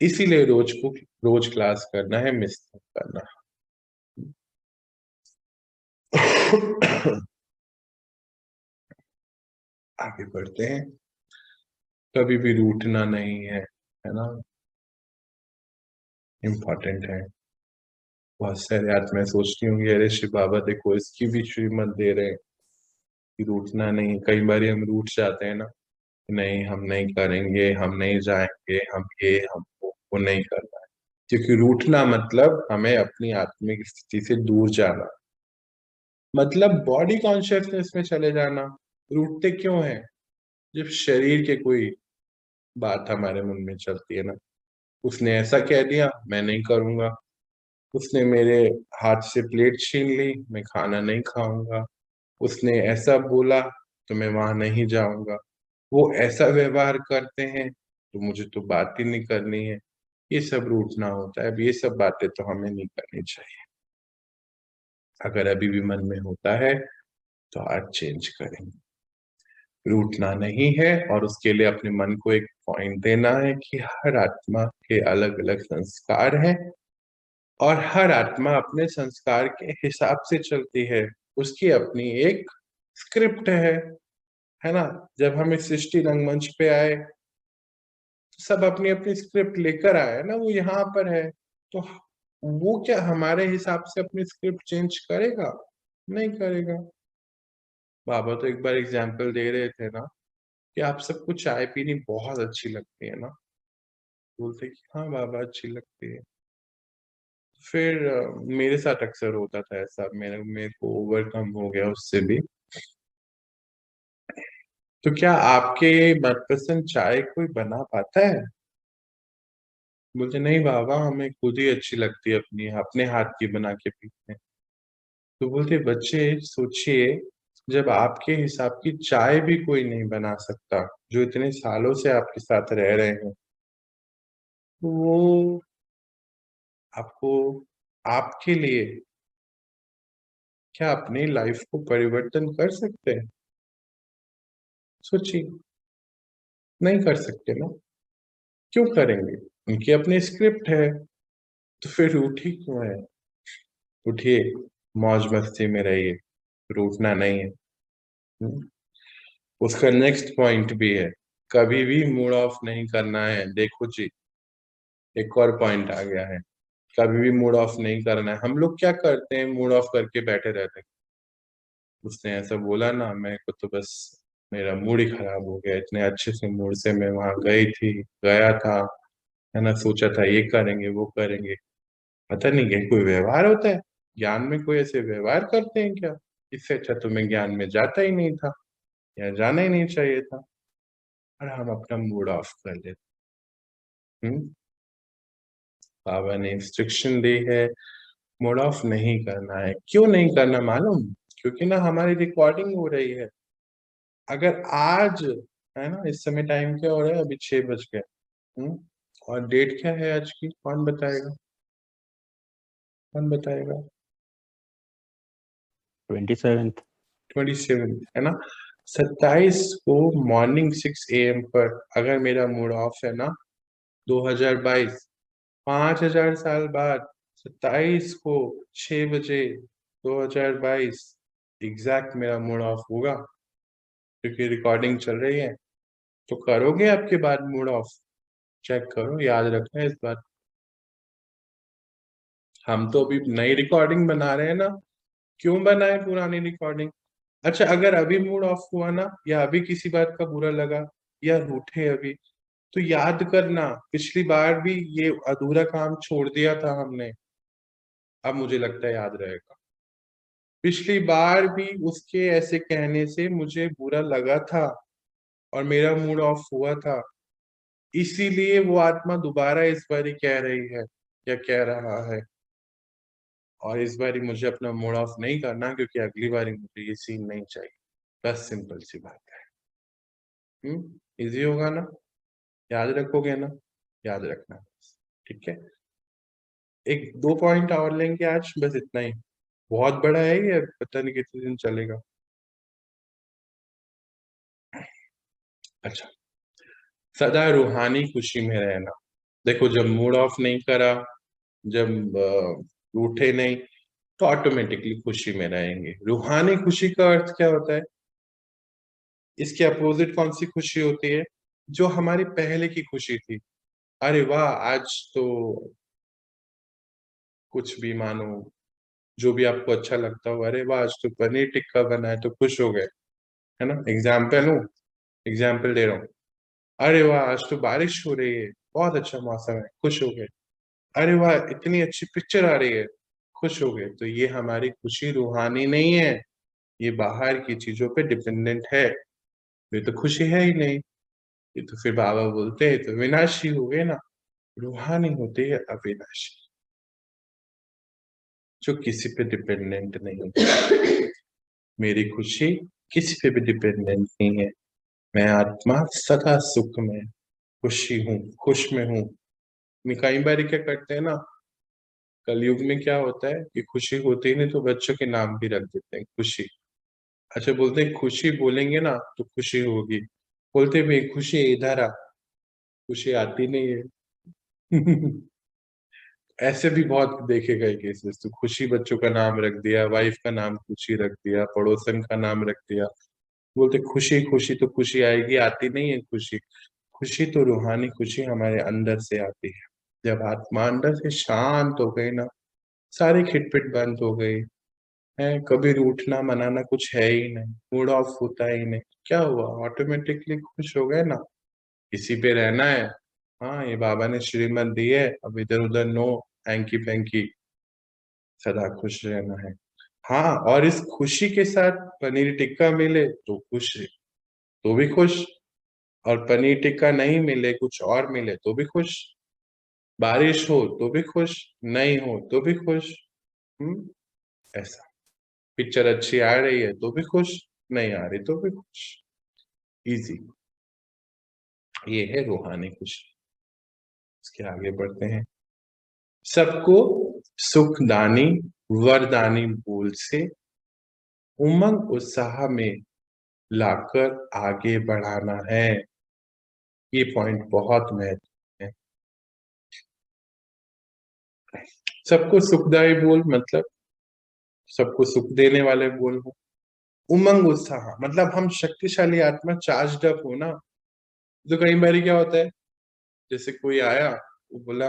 इसीलिए रोज क्लास करना है, मिस नहीं करना। आगे बढ़ते हैं। कभी भी रूठना नहीं है ना, इम्पोर्टेंट है। बहुत सारे आत्माएं सोचती होंगी अरे शिव बाबा देखो इसकी भी श्रीमत दे रहे हैं कि रूठना नहीं। कई बार हम रूठ जाते हैं ना, नहीं हम नहीं करेंगे, हम नहीं जाएंगे, हम ये हम वो नहीं करना है। क्योंकि रूठना मतलब हमें अपनी आत्मिक स्थिति से दूर जाना, मतलब बॉडी कॉन्शियसनेस में चले जाना। रूठते क्यों है? जब शरीर के कोई बात हमारे मन में चलती है ना, उसने ऐसा कह दिया मैं नहीं करूंगा, उसने मेरे हाथ से प्लेट छीन ली, मैं खाना नहीं खाऊंगा, उसने ऐसा बोला तो मैं वहां नहीं जाऊंगा, वो ऐसा व्यवहार करते हैं तो मुझे तो बात ही नहीं करनी है। ये सब रूठना होता है। अब ये सब बातें तो हमें नहीं करनी चाहिए। अगर अभी भी मन में होता है तो आज चेंज करेंगे। रूठना नहीं है, और उसके लिए अपने मन को एक पॉइंट देना है कि हर आत्मा के अलग अलग संस्कार हैं और हर आत्मा अपने संस्कार के हिसाब से चलती है। उसकी अपनी एक स्क्रिप्ट है ना। जब हम इस सृष्टि रंगमंच पे आए तो सब अपनी अपनी स्क्रिप्ट लेकर आए ना, वो यहाँ पर है। तो वो क्या हमारे हिसाब से अपनी स्क्रिप्ट चेंज करेगा? नहीं करेगा। बाबा तो एक बार एग्जाम्पल दे रहे थे ना कि आप सबको चाय पीनी बहुत अच्छी लगती है ना, बोलते कि हाँ बाबा अच्छी लगती है। फिर मेरे साथ अक्सर होता था ऐसा, मेरे को ओवरकम हो गया उससे भी। तो क्या आपके मनपसंद चाय कोई बना पाता है? बोलते नहीं बाबा हमें खुद ही अच्छी लगती है, अपनी अपने हाथ की बना के पीते हैं। तो बोलते बच्चे सोचिए, जब आपके हिसाब की चाय भी कोई नहीं बना सकता जो इतने सालों से आपके साथ रह रहे हैं, तो वो आपको, आपके लिए क्या अपनी लाइफ को परिवर्तन कर सकते हैं? सोचिए, नहीं कर सकते ना। क्यों करेंगे? उनकी अपनी स्क्रिप्ट है। तो फिर उठी क्यों है? उठिए, मौज मस्ती में रहिए, रूठना नहीं है। हम्म? उसका नेक्स्ट पॉइंट भी है, कभी भी मूड ऑफ नहीं करना है। देखो जी, एक और पॉइंट आ गया है, कभी भी मूड ऑफ नहीं करना है। हम लोग क्या करते हैं, मूड ऑफ करके बैठे रहते हैं। उसने ऐसा बोला ना, मेरे को तो बस मेरा मूड ही खराब हो गया, इतने अच्छे से मूड से मैं वहां गया था, है ना, सोचा था ये करेंगे वो करेंगे। पता नहीं क्या कोई व्यवहार होता है ज्ञान में, कोई ऐसे व्यवहार करते हैं क्या? इससे अच्छा तो मैं ज्ञान में जाता ही नहीं था, या जाना ही नहीं चाहिए था। और हम अपना मूड ऑफ कर लेते। हम्म। बाबा ने इंस्ट्रक्शन दी है मूड ऑफ नहीं करना है। क्यों नहीं करना मालूम? क्योंकि ना हमारी रिकॉर्डिंग हो रही है। अगर आज, है ना, इस समय टाइम क्या हो रहा है, अभी 6 बज गए। और डेट क्या है आज की, कौन बताएगा? कौन बताएगा? 27th 27 है ना। 27 को मॉर्निंग 6 AM पर अगर मेरा मूड ऑफ है ना, 2022, 5000 साल बाद 27 को 6 बजे 2022 एग्जैक्ट मेरा मूड ऑफ होगा, क्योंकि रिकॉर्डिंग चल रही है। तो करोगे आपके बाद मूड ऑफ? चेक करो, याद रखना इस बात। हम तो अभी नई रिकॉर्डिंग बना रहे हैं ना, क्यों बनाए पुरानी रिकॉर्डिंग? अच्छा, अगर अभी मूड ऑफ हुआ ना, या अभी किसी बात का बुरा लगा, या रूठे अभी, तो याद करना पिछली बार भी ये अधूरा काम छोड़ दिया था हमने। अब मुझे लगता है याद रहेगा। पिछली बार भी उसके ऐसे कहने से मुझे बुरा लगा था और मेरा मूड ऑफ हुआ था, इसीलिए वो आत्मा दोबारा इस बारी कह रही है या कह रहा है। और इस बारी मुझे अपना मूड ऑफ नहीं करना, क्योंकि अगली बारी मुझे ये सीन नहीं चाहिए। बस सिंपल सी बात है। इजी होगा ना? याद रखोगे ना? याद रखना, ठीक है। एक दो पॉइंट और लेंगे आज, बस इतना ही। बहुत बड़ा है ये, पता नहीं कितने दिन चलेगा। अच्छा, सदा रूहानी खुशी में रहना। देखो, जब मूड ऑफ नहीं करा, जब रूठे नहीं, तो ऑटोमेटिकली खुशी में रहेंगे। रूहानी खुशी का अर्थ क्या होता है? इसके अपोजिट कौन सी खुशी होती है? जो हमारी पहले की खुशी थी। अरे वाह, आज तो कुछ भी मानो, जो भी आपको अच्छा लगता हो, अरे वाह आज तो पनीर टिक्का बना है, तो खुश हो गए, है ना। एग्जाम्पल दे रहा हूँ। अरे वाह आज तो बारिश हो रही है, बहुत अच्छा मौसम है, खुश हो गए। अरे वाह इतनी अच्छी पिक्चर आ रही है, खुश हो गए। तो ये हमारी खुशी रूहानी नहीं है, ये बाहर की चीजों पे डिपेंडेंट है। ये तो खुशी है ही नहीं, ये तो फिर बाबा बोलते हैं तो विनाशी हो गए ना। रूहानी होती है अविनाशी, जो किसी पे डिपेंडेंट नहीं है। मेरी खुशी किसी पे भी डिपेंडेंट नहीं है। मैं आत्मा सदा सुख में खुशी हूँ, खुश में हूँ। कई बार क्या करते हैं ना, कलयुग में क्या होता है कि खुशी होती ही नहीं तो बच्चों के नाम भी रख देते हैं खुशी। अच्छा, बोलते हैं खुशी बोलेंगे ना तो खुशी होगी, बोलते भाई खुशी इधर आ, खुशी आती नहीं है। ऐसे भी बहुत देखे गए केसेस। तो खुशी बच्चों का नाम रख दिया, वाइफ का नाम खुशी रख दिया, पड़ोसन का नाम रख दिया, बोलते खुशी खुशी, तो खुशी आएगी, आती नहीं है खुशी। खुशी तो रूहानी खुशी हमारे अंदर से आती है। जब आत्मा अंदर से शांत हो गई ना, सारी खिटपिट बंद हो गई है, कभी रूठना मनाना कुछ है ही नहीं, मूड ऑफ होता ही नहीं, क्या हुआ, ऑटोमेटिकली खुश हो गए ना। इसी पे रहना है। हाँ, ये बाबा ने श्रीमत दी है, अब इधर उधर नो हैंकी पैंकी, सदा खुश रहना है। हाँ, और इस खुशी के साथ पनीर टिक्का मिले तो खुश है, तो भी खुश। और पनीर टिक्का नहीं मिले, कुछ और मिले तो भी खुश। बारिश हो तो भी खुश, नहीं हो तो भी खुश। ऐसा। पिक्चर अच्छी आ रही है तो भी खुश, नहीं आ रही तो भी खुश। इजी। ये है रूहानी खुशी। इसके आगे बढ़ते हैं। सबको सुखदानी वरदानी बोल से उमंग उत्साह में लाकर आगे बढ़ाना है। ये पॉइंट बहुत महत्वपूर्ण है। सबको सुखदायी बोल मतलब सबको सुख देने वाले बोल हो। उमंग उत्साह मतलब हम शक्तिशाली आत्मा चार्ज अप हो ना। तो कई बार क्या होता है, जैसे कोई आया, वो बोला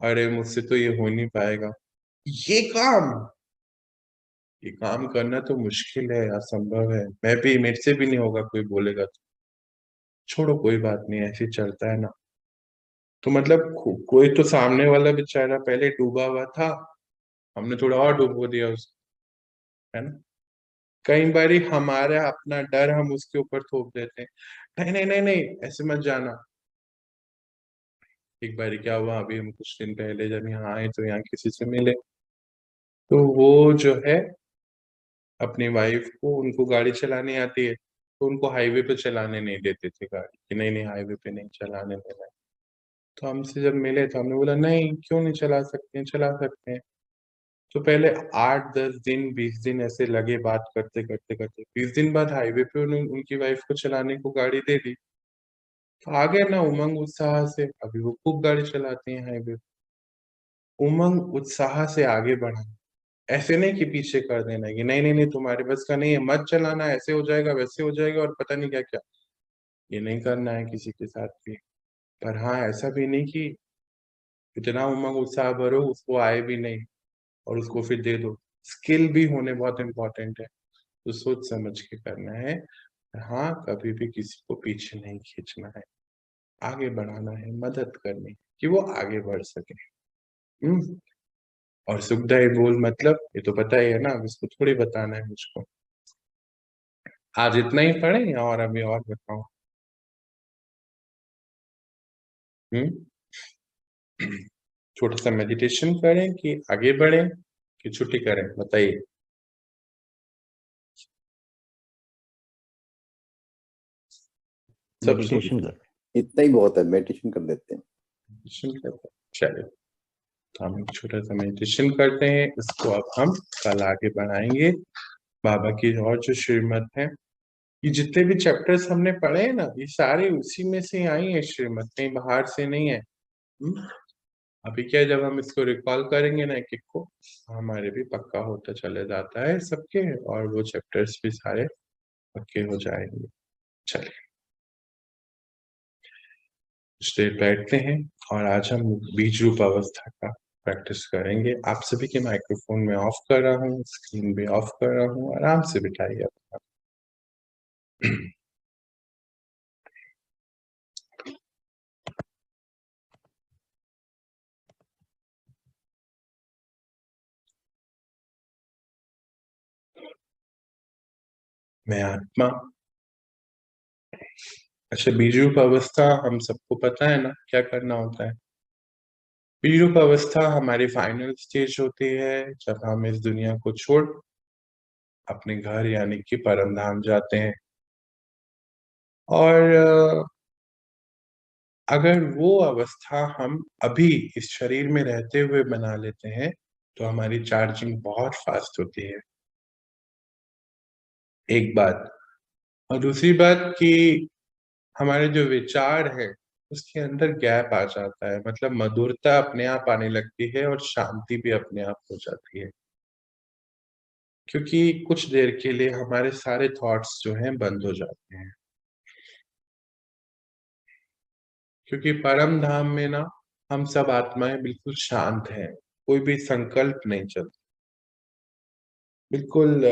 अरे मुझसे तो ये हो नहीं पाएगा, ये काम ये काम करना तो मुश्किल है, असंभव है, मैं भी, मेरे से भी नहीं होगा, कोई बोलेगा तो छोड़ो कोई बात नहीं, ऐसे चलता है ना। तो मतलब कोई तो सामने वाला बेचारा पहले डूबा हुआ था, हमने थोड़ा और डुबो दिया उसको, है ना। कई बारी हमारा अपना डर हम उसके ऊपर थोप देते हैं, नहीं नहीं नहीं नहीं ऐसे मत जाना। एक बारी क्या हुआ, अभी हम कुछ दिन पहले जब यहाँ आए तो यहाँ किसी से मिले, तो वो जो है अपनी वाइफ को, उनको गाड़ी चलानी आती है, तो उनको हाईवे पे चलाने नहीं देते थे गाड़ी, कि नहीं नहीं हाईवे पे नहीं चलाने देना है। तो हमसे जब मिले तो हमने बोला नहीं क्यों नहीं चला सकते हैं, चला सकते हैं। तो पहले 8-10 दिन 20 दिन ऐसे लगे बात करते करते करते, 20 दिन बाद हाईवे पे उनकी वाइफ को चलाने को गाड़ी दे दी, तो आ गए ना उमंग उत्साह से। अभी वो खूब गाड़ी चलाती हैं हाईवे पे। उमंग उत्साह से आगे बढ़ा, ऐसे नहीं कि पीछे कर देना कि नहीं नहीं नहीं तुम्हारे बस का नहीं है, मत चलाना, ऐसे हो जाएगा वैसे हो जाएगा और पता नहीं क्या क्या। ये नहीं करना है किसी के साथ भी। पर हाँ, ऐसा भी नहीं कि इतना उमंग उत्साह भरो उसको आए भी नहीं और उसको फिर दे दो। स्किल भी होने बहुत इंपॉर्टेंट है, तो सोच समझ के करना है। हाँ, कभी भी किसी को पीछे नहीं खींचना है, आगे बढ़ाना है, मदद करनी है कि वो आगे बढ़ सके। और सुखदाई बोल मतलब ये तो पता ही है ना, अब इसको थोड़ी बताना है मुझको। आज इतना ही पढ़े या और अभी और बताओ? हम्म छोटा सा मेडिटेशन करें कि आगे बढ़े कि छुट्टी करें, बताइए। सब मेडिटेशन कर, इतना ही बहुत है, मेडिटेशन कर लेते हैं। मेडिटेशन करते हैं, चलिए। तो हम एक छोटा सा मेडिटेशन करते हैं, इसको अब हम कल आगे बढ़ाएंगे। बाबा की और जो श्रीमत है, ये जितने भी चैप्टर्स हमने पढ़े हैं ना, ये सारे उसी में से आई है श्रीमत, कहीं बाहर से नहीं है। अभी क्या है, जब हम इसको रिकॉल करेंगे ना एक एक को, हमारे भी पक्का होता चले जाता है सबके, और वो चैप्टर्स भी सारे पक्के हो जाएंगे। चलिए कुछ देर बैठते हैं और आज हम बीज रूप अवस्था का प्रैक्टिस करेंगे। आप सभी के माइक्रोफोन में ऑफ कर रहा हूँ, स्क्रीन भी ऑफ कर रहा हूँ, आराम से बिठाइए अपना। मैं आत्मा। अच्छा, बीज रूप अवस्था हम सबको पता है ना क्या करना होता है। बीज रूप अवस्था हमारी फाइनल स्टेज होती है, जब हम इस दुनिया को छोड़ अपने घर यानी कि परम धाम जाते हैं। और अगर वो अवस्था हम अभी इस शरीर में रहते हुए बना लेते हैं, तो हमारी चार्जिंग बहुत फास्ट होती है, एक बात। और दूसरी बात कि हमारे जो विचार है उसके अंदर गैप आ जाता है, मतलब मधुरता अपने आप आने लगती है और शांति भी अपने आप हो जाती है, क्योंकि कुछ देर के लिए हमारे सारे थॉट्स जो हैं बंद हो जाते हैं। क्योंकि परम धाम में ना हम सब आत्माएं बिल्कुल शांत हैं, कोई भी संकल्प नहीं चलता, बिल्कुल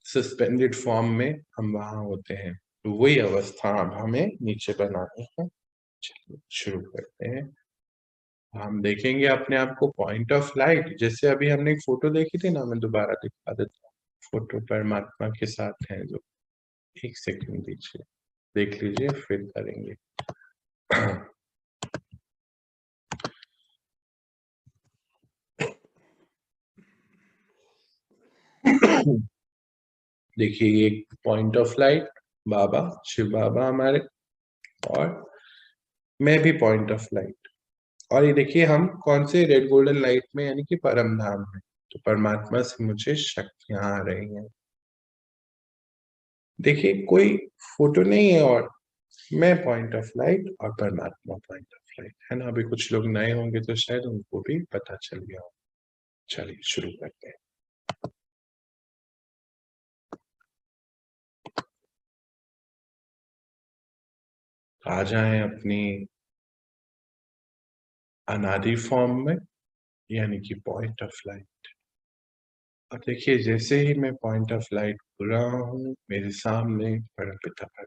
सस्पेंडेड फॉर्म में हम वहां होते हैं। तो वही अवस्था अब हमें नीचे बनानी है। चलिए शुरू करते हैं। हम देखेंगे अपने आप को पॉइंट ऑफ लाइट, जैसे अभी हमने एक फोटो देखी थी ना, मैं दोबारा दिखा देता हूँ। फोटो परमात्मा के साथ है जो, एक सेकंड दीजिए, देख लीजिए फिर करेंगे। देखिए ये एक पॉइंट ऑफ लाइट, बाबा शिव बाबा हमारे, और मैं भी पॉइंट ऑफ लाइट। और ये देखिए हम कौन से रेड गोल्डन लाइट में, यानी कि परम धाम में। तो परमात्मा से मुझे शक्तियां आ रही हैं। देखिए कोई फोटो नहीं है, और मैं पॉइंट ऑफ लाइट और परमात्मा पॉइंट ऑफ लाइट है ना। अभी कुछ लोग नए होंगे तो शायद उनको भी पता चल गया हो। चलिए शुरू करते हैं। आ जाएं अपनी अनादि फॉर्म में, यानी कि पॉइंट ऑफ लाइट। और देखिए जैसे ही मैं पॉइंट ऑफ लाइट बोल रहा हूँ, मेरे सामने परमपिता भगवान,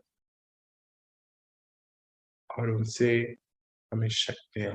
और उनसे हमें शक्तियां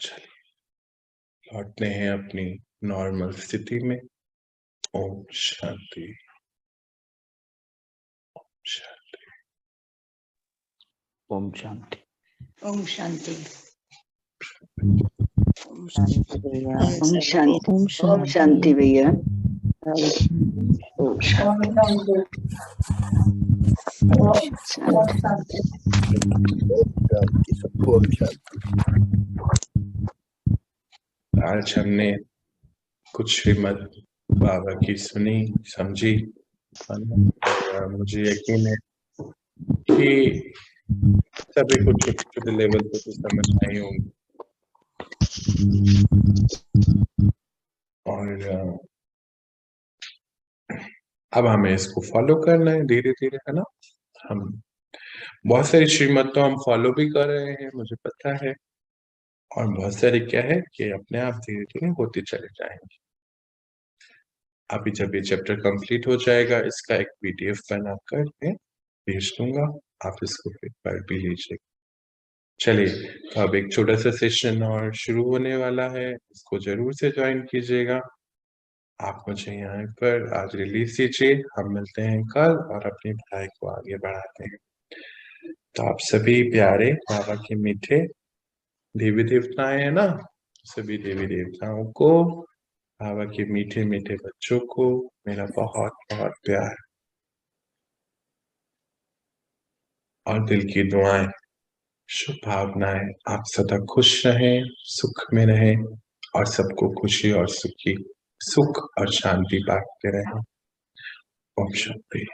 चलिए लौटते हैं अपनी नॉर्मल स्थिति में। ओम शांति। शांति। ओम शांति। ओम शांति। शांति भैया। ओम शांति। ओम शांति भैया। ओम शांति। सबको ओम शांति। आज हमने कुछ श्रीमद् बाबा की सुनी समझी और मुझे यकीन है कि सभी को छोटे छोटे लेवल पे तो समझ नहीं होंगे और अब हमें इसको फॉलो करना है धीरे धीरे, है ना। हम बहुत सारी श्रीमत तो हम फॉलो भी कर रहे हैं, मुझे पता है, और बहुत सारी क्या है कि अपने आप धीरे धीरे होते चले जाएंगे। अभी जब ये चैप्टर कंप्लीट हो जाएगा इसका एक PDF बनाकर मैं भेज दूंगा, आप इसको फिर पढ़ भी लीजिए। चलिए तो अब एक छोटा सा सेशन और शुरू होने वाला है, इसको जरूर से ज्वाइन कीजिएगा। आप मुझे यहाँ पर आज रिलीज दीजिए, हम मिलते हैं कल और अपनी पढ़ाई को आगे बढ़ाते हैं। तो आप सभी प्यारे बाबा के मीठे देवी देवताएं हैं ना, सभी देवी देवताओं को, बाबा के मीठे मीठे बच्चों को मेरा बहुत बहुत प्यार और दिल की दुआएं, शुभ भावनाएं। आप सदा खुश रहें, सुख में रहें और सबको खुशी और सुख और शांति बांटते रहें। ओम शांति।